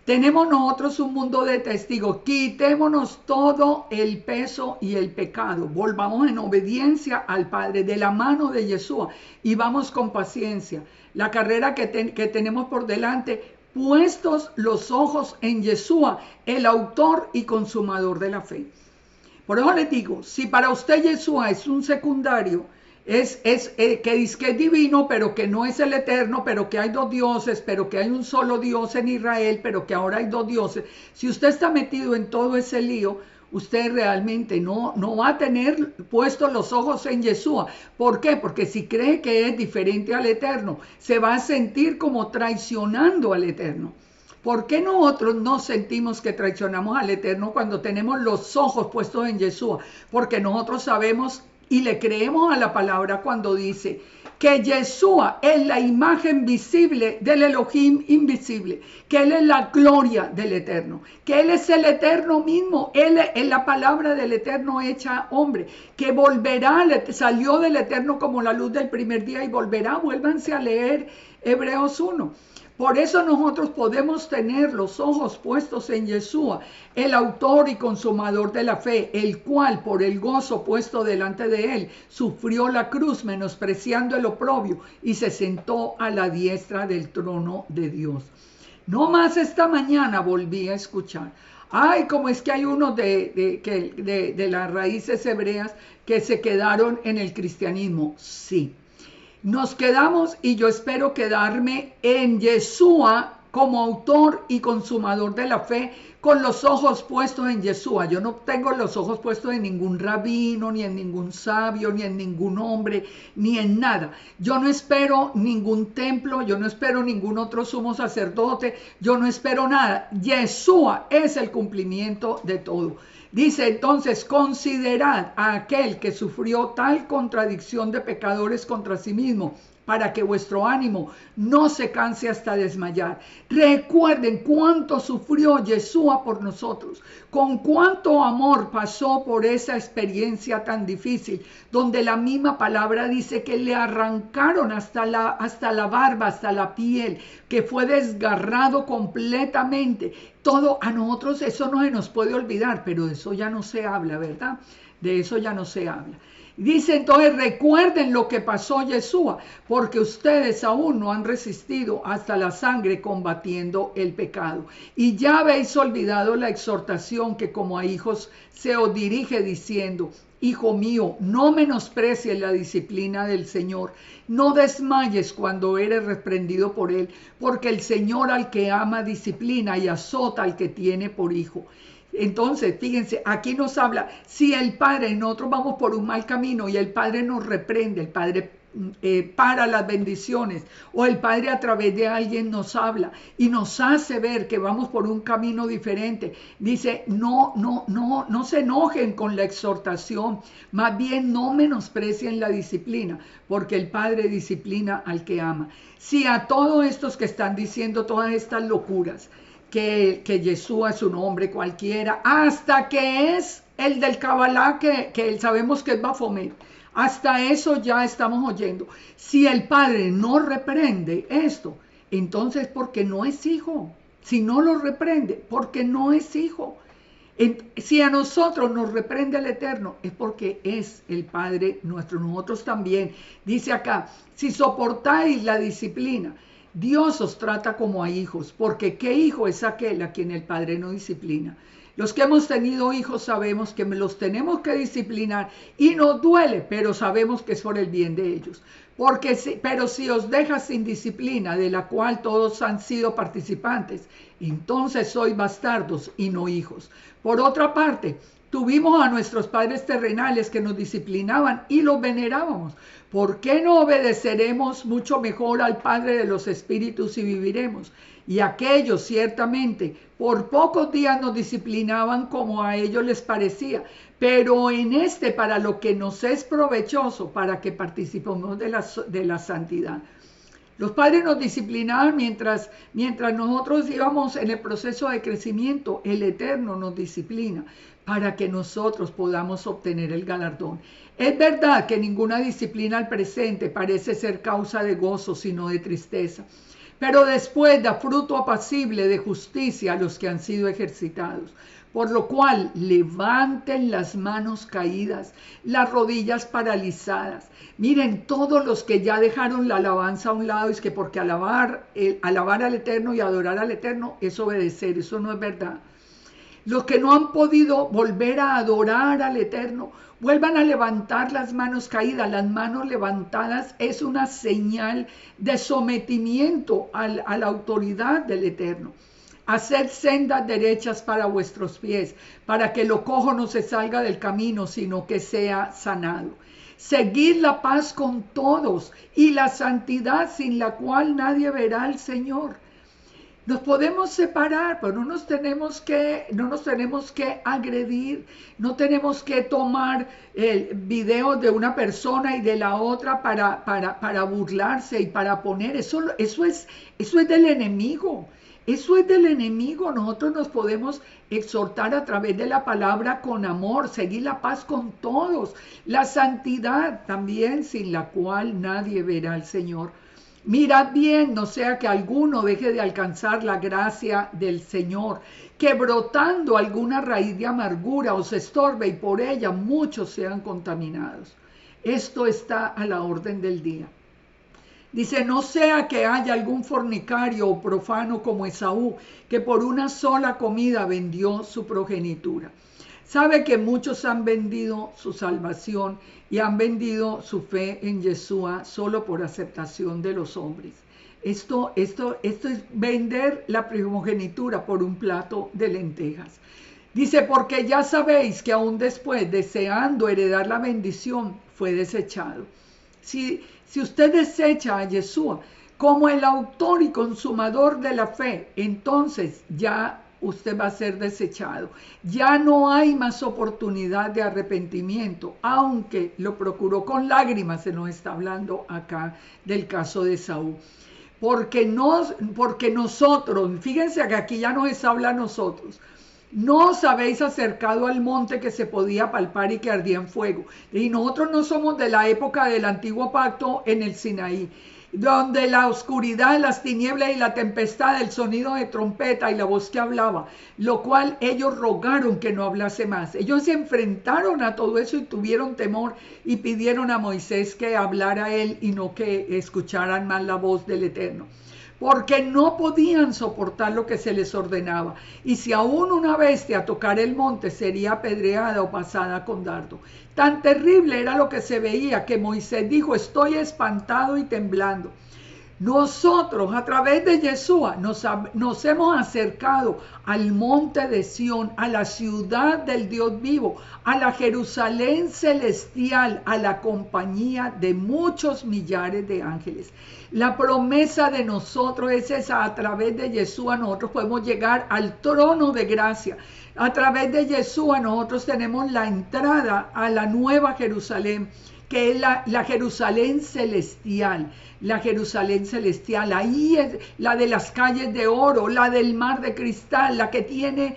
Tenemos nosotros un mundo de testigos. Quitémonos todo el peso y el pecado. Volvamos en obediencia al Padre de la mano de Yeshua y vamos con paciencia. La carrera que tenemos por delante, puestos los ojos en Yeshua, el autor y consumador de la fe. Por eso les digo, si para usted Yeshua es un secundario, que dice que es divino, pero que no es el eterno, pero que hay dos dioses, pero que hay un solo Dios en Israel, pero que ahora hay dos dioses. Si usted está metido en todo ese lío, usted realmente no va a tener puestos los ojos en Yeshua. ¿Por qué? Porque si cree que es diferente al eterno, se va a sentir como traicionando al eterno. ¿Por qué nosotros no sentimos que traicionamos al eterno cuando tenemos los ojos puestos en Yeshua? Porque nosotros sabemos y le creemos a la palabra cuando dice que Yeshua es la imagen visible del Elohim invisible, que Él es la gloria del Eterno, que Él es el Eterno mismo, Él es la palabra del Eterno hecha hombre, que volverá, salió del Eterno como la luz del primer día y volverá. Vuélvanse a leer Hebreos 1. Por eso nosotros podemos tener los ojos puestos en Yeshua, el autor y consumador de la fe, el cual por el gozo puesto delante de él sufrió la cruz, menospreciando el oprobio, y se sentó a la diestra del trono de Dios. No más esta mañana volví a escuchar. Ay, como es que hay unos de las raíces hebreas que se quedaron en el cristianismo. Sí. Nos quedamos y yo espero quedarme en Yeshua como autor y consumador de la fe, con los ojos puestos en Yeshua. Yo no tengo los ojos puestos en ningún rabino, ni en ningún sabio, ni en ningún hombre, ni en nada. Yo no espero ningún templo, yo no espero ningún otro sumo sacerdote, yo no espero nada. Yeshua es el cumplimiento de todo. Dice entonces, considerad a aquel que sufrió tal contradicción de pecadores contra sí mismo, para que vuestro ánimo no se canse hasta desmayar. Recuerden cuánto sufrió Yeshua por nosotros, con cuánto amor pasó por esa experiencia tan difícil, donde la misma palabra dice que le arrancaron hasta la barba, hasta la piel, que fue desgarrado completamente. Todo a nosotros eso no se nos puede olvidar, pero de eso ya no se habla, ¿verdad? De eso ya no se habla. Dice entonces, recuerden lo que pasó Yeshua, porque ustedes aún no han resistido hasta la sangre combatiendo el pecado. Y ya habéis olvidado la exhortación que como a hijos se os dirige diciendo, hijo mío, no menosprecies la disciplina del Señor, no desmayes cuando eres reprendido por Él, porque el Señor al que ama disciplina y azota al que tiene por hijo. Entonces, fíjense, aquí nos habla, si el Padre, nosotros vamos por un mal camino y el Padre nos reprende, el Padre para las bendiciones, o el Padre a través de alguien nos habla y nos hace ver que vamos por un camino diferente. Dice, no se enojen con la exhortación, más bien no menosprecien la disciplina, porque el Padre disciplina al que ama. Si a todos estos que están diciendo todas estas locuras, que Yeshua es un hombre cualquiera, hasta que es el del Kabbalah, que sabemos que es Baphomet, hasta eso ya estamos oyendo. Si el Padre no reprende esto, entonces porque no es hijo. Si no lo reprende, porque no es hijo. Si a nosotros nos reprende el Eterno, es porque es el Padre nuestro. Nosotros también, dice acá, si soportáis la disciplina, Dios os trata como a hijos, porque ¿qué hijo es aquel a quien el Padre no disciplina? Los que hemos tenido hijos sabemos que los tenemos que disciplinar y nos duele, pero sabemos que es por el bien de ellos. Pero si os dejas sin disciplina, de la cual todos han sido participantes, entonces sois bastardos y no hijos. Por otra parte, tuvimos a nuestros padres terrenales que nos disciplinaban y los venerábamos. ¿Por qué no obedeceremos mucho mejor al Padre de los Espíritus y viviremos? Y aquellos ciertamente por pocos días nos disciplinaban como a ellos les parecía, pero en para lo que nos es provechoso, para que participemos de la santidad. Los padres nos disciplinaban mientras nosotros íbamos en el proceso de crecimiento. El Eterno nos disciplina. para que nosotros podamos obtener el galardón. Es verdad que ninguna disciplina al presente parece ser causa de gozo, sino de tristeza, pero después da fruto apacible de justicia a los que han sido ejercitados. Por lo cual, levanten las manos caídas, las rodillas paralizadas. Miren, todos los que ya dejaron la alabanza a un lado, es que porque alabar al Eterno y adorar al Eterno es obedecer, eso no es verdad. Los que no han podido volver a adorar al Eterno, vuelvan a levantar las manos caídas. Las manos levantadas es una señal de sometimiento a la autoridad del Eterno. Haced sendas derechas para vuestros pies, para que lo cojo no se salga del camino, sino que sea sanado. Seguid la paz con todos y la santidad, sin la cual nadie verá al Señor. Nos podemos separar, pero no nos tenemos que agredir, no tenemos que tomar videos de una persona y de la otra para burlarse y para poner, eso es del enemigo. Eso es del enemigo. Nosotros nos podemos exhortar a través de la palabra con amor, seguir la paz con todos, la santidad también, sin la cual nadie verá al Señor. Mirad bien, no sea que alguno deje de alcanzar la gracia del Señor, que brotando alguna raíz de amargura os estorbe y por ella muchos sean contaminados. Esto está a la orden del día. Dice, no sea que haya algún fornicario o profano como Esaú, que por una sola comida vendió su progenitura. Sabe que muchos han vendido su salvación y han vendido su fe en Yeshua solo por aceptación de los hombres. Esto es vender la primogenitura por un plato de lentejas. Dice, porque ya sabéis que aún después, deseando heredar la bendición, fue desechado. Si usted desecha a Yeshua como el autor y consumador de la fe, entonces ya usted va a ser desechado. Ya no hay más oportunidad de arrepentimiento, aunque lo procuró con lágrimas. Se nos está hablando acá del caso de Saúl. Porque nosotros, fíjense que aquí ya nos está hablando a nosotros. No os habéis acercado al monte que se podía palpar y que ardía en fuego. Y nosotros no somos de la época del antiguo pacto en el Sinaí, donde la oscuridad, las tinieblas y la tempestad, el sonido de trompeta y la voz que hablaba, lo cual ellos rogaron que no hablase más. Ellos se enfrentaron a todo eso y tuvieron temor y pidieron a Moisés que hablara él y no que escucharan más la voz del Eterno, porque no podían soportar lo que se les ordenaba. Y si aún una bestia tocara el monte, sería apedreada o pasada con dardo. Tan terrible era lo que se veía que Moisés dijo, estoy espantado y temblando. Nosotros a través de Yeshua nos hemos acercado al monte de Sión, a la ciudad del Dios vivo, a la Jerusalén celestial, a la compañía de muchos millares de ángeles. La promesa de nosotros es esa, a través de Yeshua nosotros podemos llegar al trono de gracia. A través de Yeshua nosotros tenemos la entrada a la nueva Jerusalén, que es la Jerusalén celestial, ahí es la de las calles de oro, la del mar de cristal, la que tiene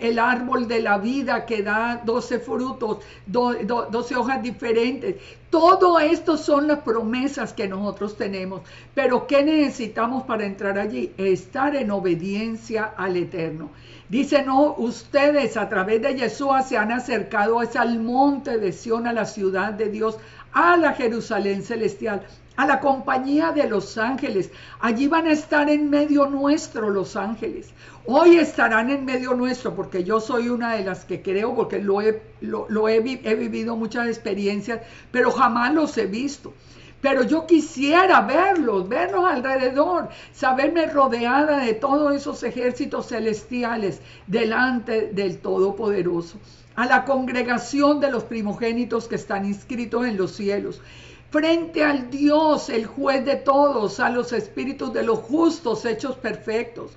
el árbol de la vida que da 12 frutos, 12 hojas diferentes. Todo esto son las promesas que nosotros tenemos, pero ¿qué necesitamos para entrar allí? Estar en obediencia al Eterno. Dice, no, ustedes a través de Yeshua se han acercado al monte de Sión, a la ciudad de Dios, a la Jerusalén celestial, a la compañía de los ángeles. Allí van a estar en medio nuestro los ángeles. Hoy estarán en medio nuestro, porque yo soy una de las que creo, porque he vivido muchas experiencias, pero jamás los he visto. Pero yo quisiera verlos alrededor, saberme rodeada de todos esos ejércitos celestiales delante del Todopoderoso, a la congregación de los primogénitos que están inscritos en los cielos, frente al Dios, el juez de todos, a los espíritus de los justos hechos perfectos,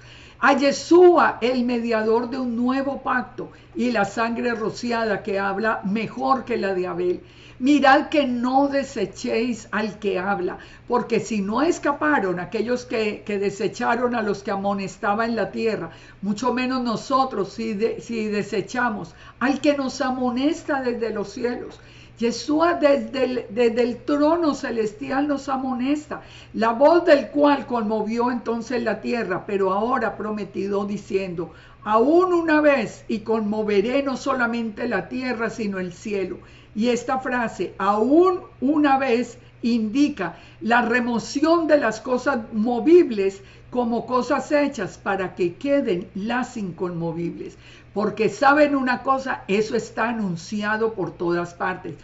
a Yeshua, el mediador de un nuevo pacto, y la sangre rociada que habla mejor que la de Abel. Mirad que no desechéis al que habla, porque si no escaparon aquellos que desecharon a los que amonestaba en la tierra, mucho menos nosotros si desechamos al que nos amonesta desde los cielos. Yeshua desde el trono celestial nos amonesta, la voz del cual conmovió entonces la tierra, pero ahora prometido diciendo, aún una vez y conmoveré no solamente la tierra, sino el cielo. Y esta frase, aún una vez, indica la remoción de las cosas movibles como cosas hechas para que queden las inconmovibles. Porque saben una cosa, eso está anunciado por todas partes.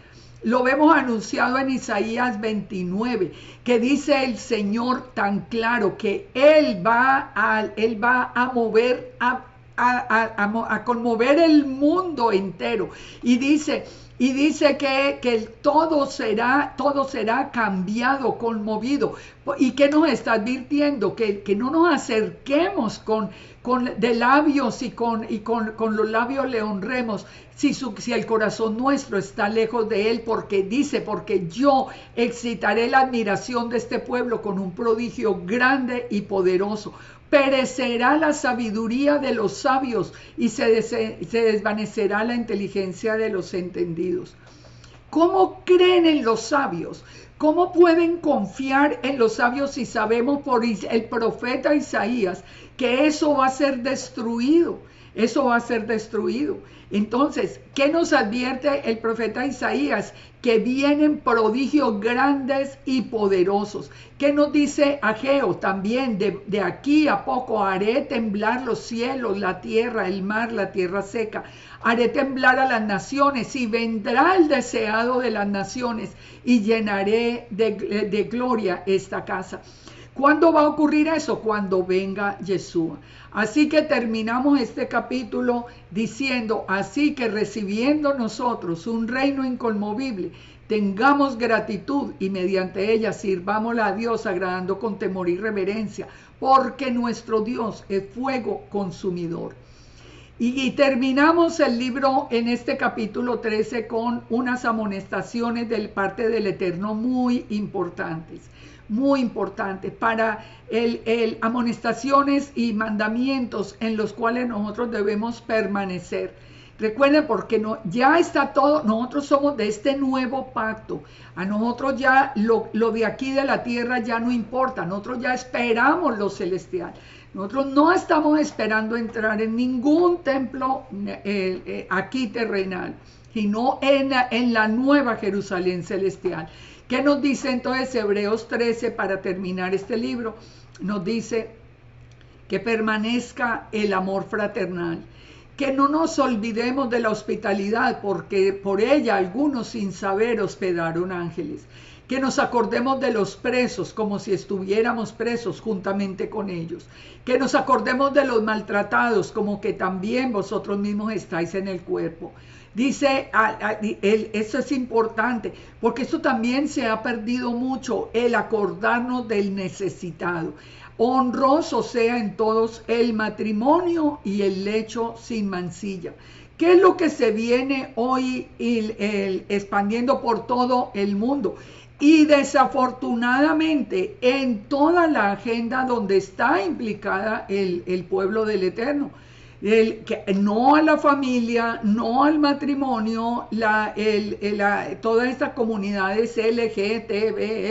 Lo vemos anunciado en Isaías 29, que dice el Señor tan claro que Él va a mover, a conmover el mundo entero. Y dice que todo será cambiado, conmovido. ¿Y qué nos está advirtiendo? Que no nos acerquemos de labios y con los labios le honremos si el corazón nuestro está lejos de Él, porque yo excitaré la admiración de este pueblo con un prodigio grande y poderoso. Perecerá la sabiduría de los sabios y se desvanecerá la inteligencia de los entendidos. ¿Cómo creen en los sabios? ¿Cómo pueden confiar en los sabios si sabemos por el profeta Isaías que eso va a ser destruido? Eso va a ser destruido. Entonces, ¿qué nos advierte el profeta Isaías? Que vienen prodigios grandes y poderosos. ¿Qué nos dice Ageo? También de aquí a poco haré temblar los cielos, la tierra, el mar, la tierra seca. Haré temblar a las naciones y vendrá el deseado de las naciones y llenaré de gloria esta casa. ¿Cuándo va a ocurrir eso? Cuando venga Yeshua. Así que terminamos este capítulo diciendo, así que recibiendo nosotros un reino inconmovible, tengamos gratitud y mediante ella sirvámosla a Dios agradando con temor y reverencia, porque nuestro Dios es fuego consumidor. Y terminamos el libro en este capítulo 13 con unas amonestaciones de parte del Eterno muy importantes para amonestaciones y mandamientos en los cuales nosotros debemos permanecer. Recuerden, porque ya está todo, nosotros somos de este nuevo pacto. A nosotros ya lo de aquí de la tierra ya no importa, nosotros ya esperamos lo celestial. Nosotros no estamos esperando entrar en ningún templo aquí terrenal, sino en la nueva Jerusalén celestial. ¿Qué nos dice entonces Hebreos 13 para terminar este libro? Nos dice que permanezca el amor fraternal, que no nos olvidemos de la hospitalidad, porque por ella algunos sin saber hospedaron ángeles, que nos acordemos de los presos como si estuviéramos presos juntamente con ellos, que nos acordemos de los maltratados como que también vosotros mismos estáis en el cuerpo. Dice, eso es importante, porque esto también se ha perdido mucho, el acordarnos del necesitado. Honroso sea en todos el matrimonio y el lecho sin mancilla. ¿Qué es lo que se viene hoy expandiendo por todo el mundo? Y desafortunadamente en toda la agenda donde está implicada el pueblo del Eterno. No a la familia, no al matrimonio, todas estas comunidades LGBT,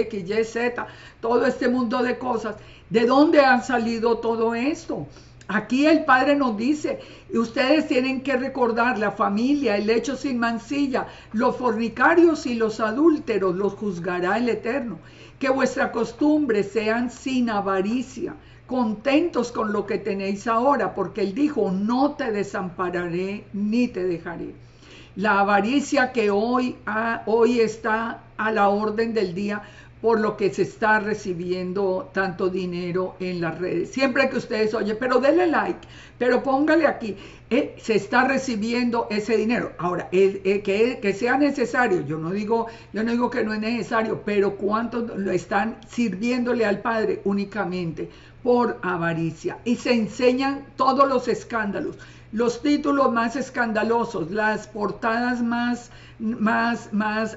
X, Y, Z, todo este mundo de cosas. ¿De dónde han salido todo esto? Aquí el Padre nos dice, ustedes tienen que recordar la familia, el lecho sin mancilla, los fornicarios y los adúlteros los juzgará el Eterno. Que vuestras costumbres sean sin avaricia, contentos con lo que tenéis ahora, porque Él dijo, no te desampararé ni te dejaré. La avaricia que hoy está a la orden del día por lo que se está recibiendo tanto dinero en las redes. Siempre que ustedes oyen, pero denle like, pero póngale aquí, se está recibiendo ese dinero. Ahora, que sea necesario, yo no digo que no es necesario, pero ¿cuántos lo están sirviéndole al Padre únicamente por avaricia? Y se enseñan todos los escándalos, los títulos más escandalosos, las portadas más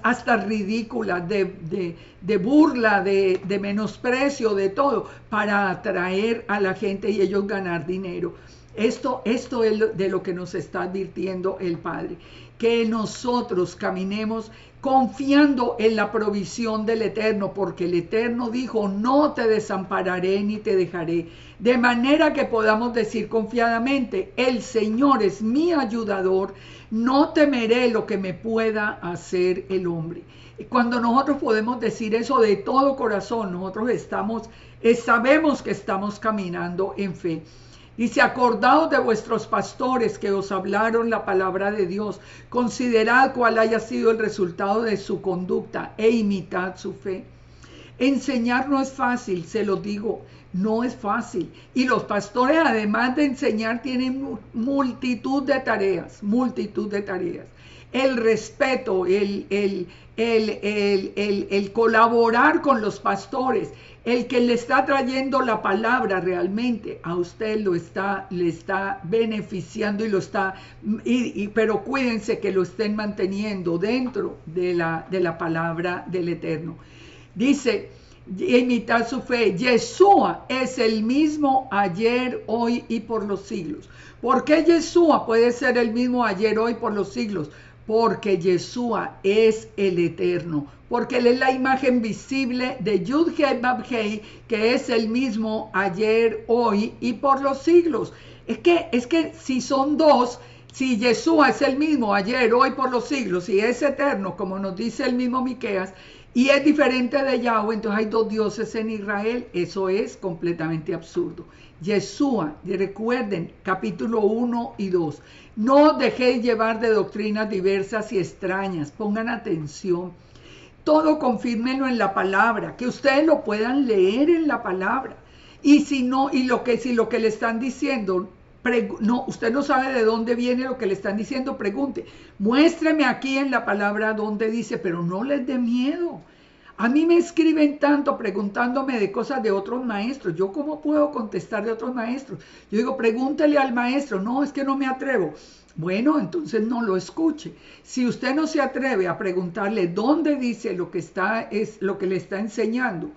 hasta ridículas, de burla, de menosprecio, de todo, para atraer a la gente y ellos ganar dinero. Esto es de lo que nos está advirtiendo el Padre, que nosotros caminemos confiando en la provisión del Eterno, porque el Eterno dijo, no te desampararé ni te dejaré, de manera que podamos decir confiadamente, el Señor es mi ayudador, no temeré lo que me pueda hacer el hombre. Cuando nosotros podemos decir eso de todo corazón, nosotros sabemos que estamos caminando en fe. Dice, acordaos de vuestros pastores que os hablaron la palabra de Dios, considerad cuál haya sido el resultado de su conducta e imitad su fe. Enseñar no es fácil, se lo digo, no es fácil. Y los pastores, además de enseñar, tienen multitud de tareas. El respeto, el colaborar con los pastores, el que le está trayendo la palabra realmente a usted le está beneficiando pero cuídense que lo estén manteniendo dentro de la palabra del Eterno. Dice, imitar su fe. Yeshua es el mismo ayer, hoy y por los siglos. ¿Por qué Yeshua puede ser el mismo ayer, hoy, por los siglos? Porque Yeshua es el Eterno, porque Él es la imagen visible de Yud-Heh Vav-Heh, que es el mismo ayer, hoy y por los siglos. Es que si son dos, si Yeshua es el mismo ayer, hoy, por los siglos, y es eterno, como nos dice el mismo Miqueas, y es diferente de Yahweh, entonces hay dos dioses en Israel. Eso es completamente absurdo. Yeshua, recuerden, capítulo 1 y 2. No dejéis llevar de doctrinas diversas y extrañas. Pongan atención. Todo confírmenlo en la palabra, que ustedes lo puedan leer en la palabra. Y si lo que le están diciendo, usted no sabe de dónde viene lo que le están diciendo, pregunte. Muéstreme aquí en la palabra dónde dice, pero no les dé miedo. A mí me escriben tanto preguntándome de cosas de otros maestros. ¿Yo cómo puedo contestar de otros maestros? Yo digo, pregúntele al maestro. No, es que no me atrevo. Bueno, entonces no lo escuche. Si usted no se atreve a preguntarle dónde dice lo que le está enseñando,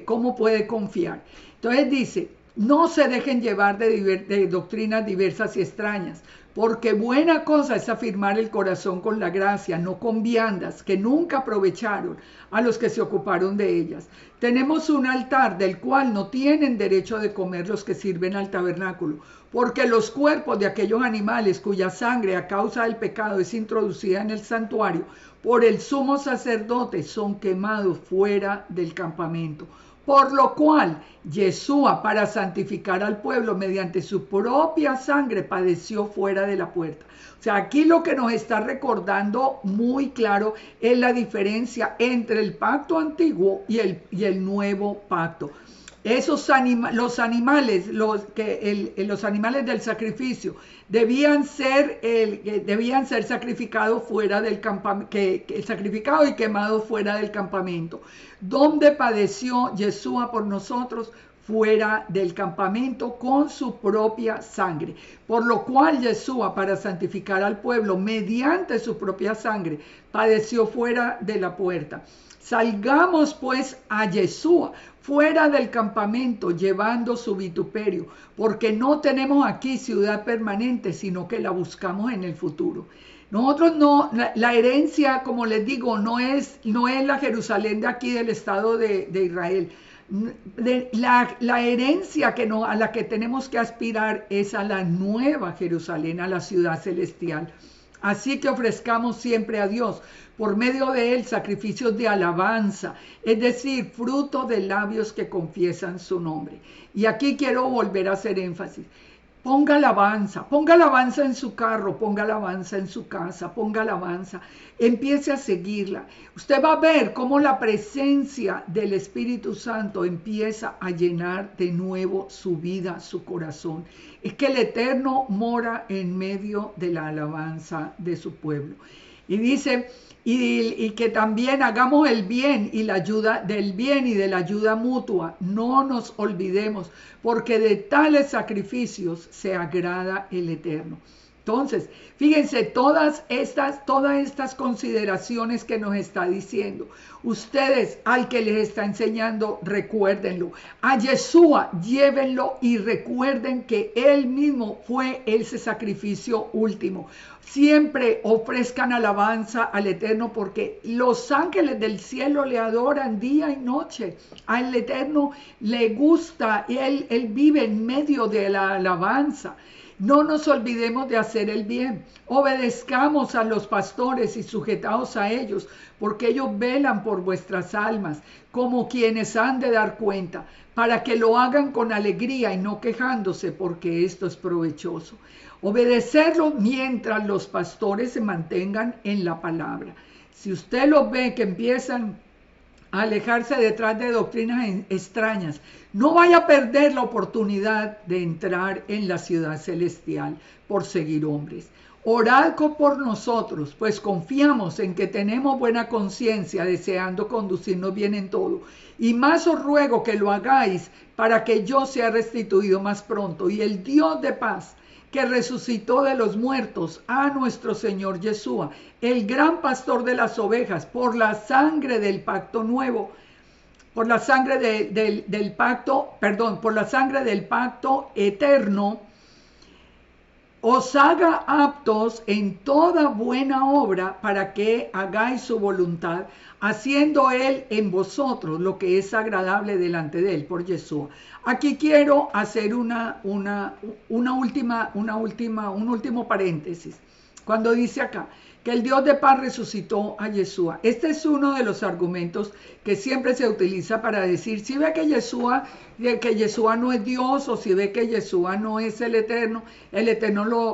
¿cómo puede confiar? Entonces dice, no se dejen llevar de doctrinas diversas y extrañas, porque buena cosa es afirmar el corazón con la gracia, no con viandas, que nunca aprovecharon a los que se ocuparon de ellas. Tenemos un altar del cual no tienen derecho de comer los que sirven al tabernáculo, porque los cuerpos de aquellos animales cuya sangre a causa del pecado es introducida en el santuario, por el sumo sacerdote son quemados fuera del campamento. Por lo cual, Yeshua, para santificar al pueblo mediante su propia sangre, padeció fuera de la puerta. O sea, aquí lo que nos está recordando muy claro es la diferencia entre el pacto antiguo y el nuevo pacto. Los animales del sacrificio debían ser sacrificados fuera del campamento, sacrificados y quemados fuera del campamento. ¿Dónde padeció Yeshua por nosotros? Fuera del campamento con su propia sangre. Por lo cual Yeshua, para santificar al pueblo mediante su propia sangre, padeció fuera de la puerta. Salgamos pues a Yeshua fuera del campamento llevando su vituperio, porque no tenemos aquí ciudad permanente, sino que la buscamos en el futuro. Nosotros no, la herencia, como les digo, no es la Jerusalén de aquí del Estado de Israel. La herencia a la que tenemos que aspirar es a la nueva Jerusalén, a la ciudad celestial. Así que ofrezcamos siempre a Dios, por medio de Él, sacrificios de alabanza, es decir, fruto de labios que confiesan su nombre. Y aquí quiero volver a hacer énfasis. ponga alabanza en su carro, ponga alabanza en su casa, ponga alabanza, empiece a seguirla. Usted va a ver cómo la presencia del Espíritu Santo empieza a llenar de nuevo su vida, su corazón. Es que el Eterno mora en medio de la alabanza de su pueblo. Y dice, y que también hagamos el bien y la ayuda del bien y de la ayuda mutua. No nos olvidemos, porque de tales sacrificios se agrada el Eterno. Entonces, fíjense, todas estas consideraciones que nos está diciendo, ustedes al que les está enseñando, recuérdenlo. A Yeshua, llévenlo y recuerden que Él mismo fue ese sacrificio último. Siempre ofrezcan alabanza al Eterno porque los ángeles del cielo le adoran día y noche. Al Eterno le gusta, Él vive en medio de la alabanza. No nos olvidemos de hacer el bien. Obedezcamos a los pastores y sujetaos a ellos, porque ellos velan por vuestras almas, como quienes han de dar cuenta, para que lo hagan con alegría y no quejándose, porque esto es provechoso. Obedecerlo mientras los pastores se mantengan en la palabra. Si usted los ve que empiezan a alejarse detrás de doctrinas extrañas, no vaya a perder la oportunidad de entrar en la ciudad celestial por seguir hombres. Orad por nosotros, pues confiamos en que tenemos buena conciencia, deseando conducirnos bien en todo. Y más os ruego que lo hagáis para que yo sea restituido más pronto. Y el Dios de paz, que resucitó de los muertos a nuestro Señor Yeshua, el gran pastor de las ovejas, por la sangre del pacto nuevo, por la sangre por la sangre del pacto eterno, os haga aptos en toda buena obra para que hagáis su voluntad, haciendo Él en vosotros lo que es agradable delante de Él, por Yeshua. Aquí quiero hacer un último paréntesis. Cuando dice acá que el Dios de paz resucitó a Yeshua. Este es uno de los argumentos que siempre se utiliza para decir, si ve que Yeshua no es Dios, o si ve que Yeshua no es el Eterno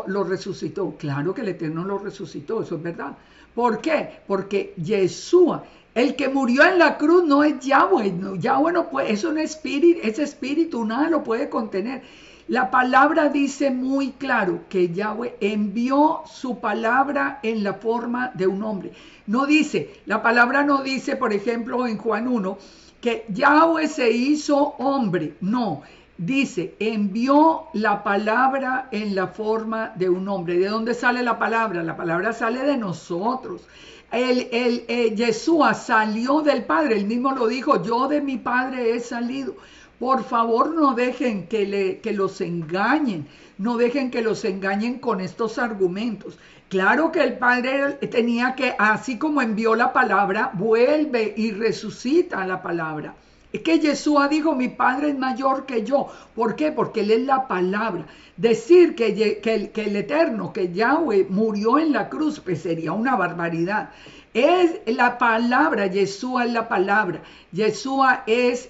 lo resucitó. Claro que el Eterno lo resucitó, eso es verdad. ¿Por qué? Porque Yeshua, el que murió en la cruz, no es Yahweh. Yahweh no puede, es un espíritu, ese espíritu nada lo puede contener. La palabra dice muy claro que Yahweh envió su palabra en la forma de un hombre. No dice, la palabra no dice, por ejemplo, en Juan 1, que Yahweh se hizo hombre. No, dice, envió la palabra en la forma de un hombre. ¿De dónde sale la palabra? La palabra sale de nosotros. Yeshua salió del Padre, él mismo lo dijo, yo de mi Padre he salido. Por favor, no dejen que los engañen, no dejen que los engañen con estos argumentos. Claro que el Padre tenía que, así como envió la palabra, vuelve y resucita la palabra. Es que Yeshua dijo, mi Padre es mayor que yo. ¿Por qué? Porque Él es la palabra. Decir que el Eterno, que Yahweh murió en la cruz, pues sería una barbaridad. Es la palabra, Yeshua es la palabra. Yeshua es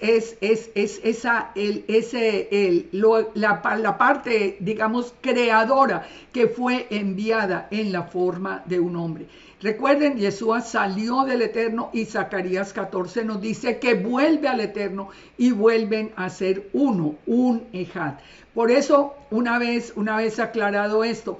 la parte, digamos, creadora que fue enviada en la forma de un hombre. Recuerden, Yeshua salió del Eterno y Zacarías 14 nos dice que vuelve al Eterno y vuelven a ser uno, un Ejad. Por eso, una vez aclarado esto,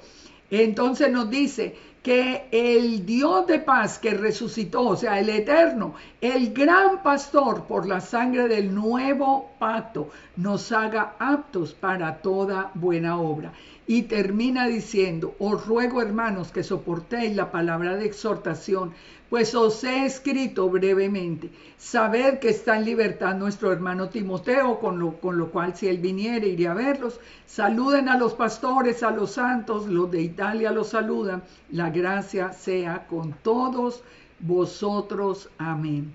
entonces nos dice que el Dios de paz que resucitó, o sea, el Eterno, el gran pastor por la sangre del nuevo pacto, nos haga aptos para toda buena obra. Y termina diciendo, os ruego, hermanos, que soportéis la palabra de exhortación, pues os he escrito brevemente. Sabed que está en libertad nuestro hermano Timoteo, con lo cual si él viniere iré a verlos. Saluden a los pastores, a los santos, los de Italia los saludan. La gracia sea con todos vosotros. Amén.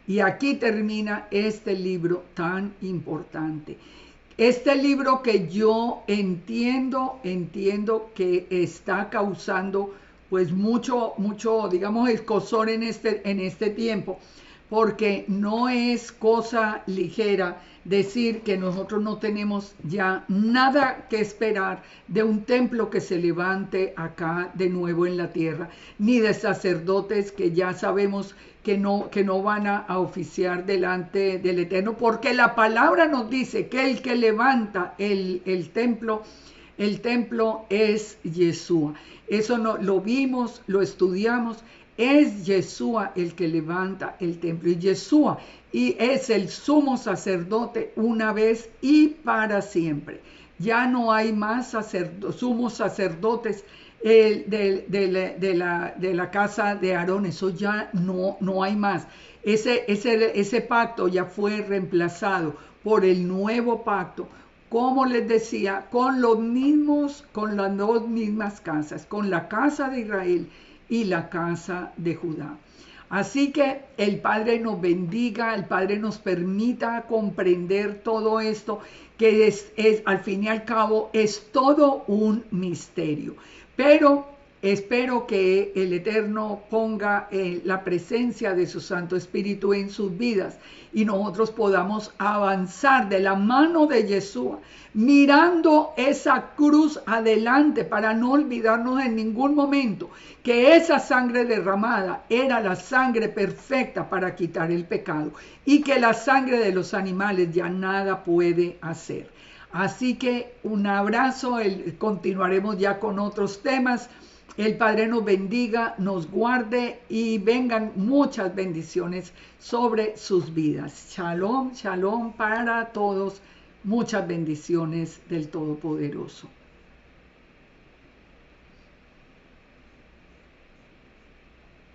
Y aquí termina este libro tan importante. Este libro que yo entiendo que está causando pues mucho, digamos, escozor en este tiempo, porque no es cosa ligera decir que nosotros no tenemos ya nada que esperar de un templo que se levante acá de nuevo en la tierra, ni de sacerdotes que ya sabemos que no van a oficiar delante del Eterno, porque la palabra nos dice que el que levanta el templo es Yeshua. Eso lo vimos, lo estudiamos. Es Yeshua el que levanta el templo. Y Yeshua es el sumo sacerdote una vez y para siempre. Ya no hay más sumos sacerdotes de la casa de Aarón. Eso ya no hay más. Ese pacto ya fue reemplazado por el nuevo pacto, como les decía, con las dos mismas casas, con la casa de Israel y la casa de Judá. Así que el Padre nos bendiga, el Padre nos permita comprender todo esto, que al fin y al cabo es todo un misterio. Pero espero que el Eterno ponga la presencia de su Santo Espíritu en sus vidas y nosotros podamos avanzar de la mano de Yeshua, mirando esa cruz adelante para no olvidarnos en ningún momento que esa sangre derramada era la sangre perfecta para quitar el pecado y que la sangre de los animales ya nada puede hacer. Así que un abrazo, continuaremos ya con otros temas. El Padre nos bendiga, nos guarde y vengan muchas bendiciones sobre sus vidas. Shalom, shalom para todos. Muchas bendiciones del Todopoderoso.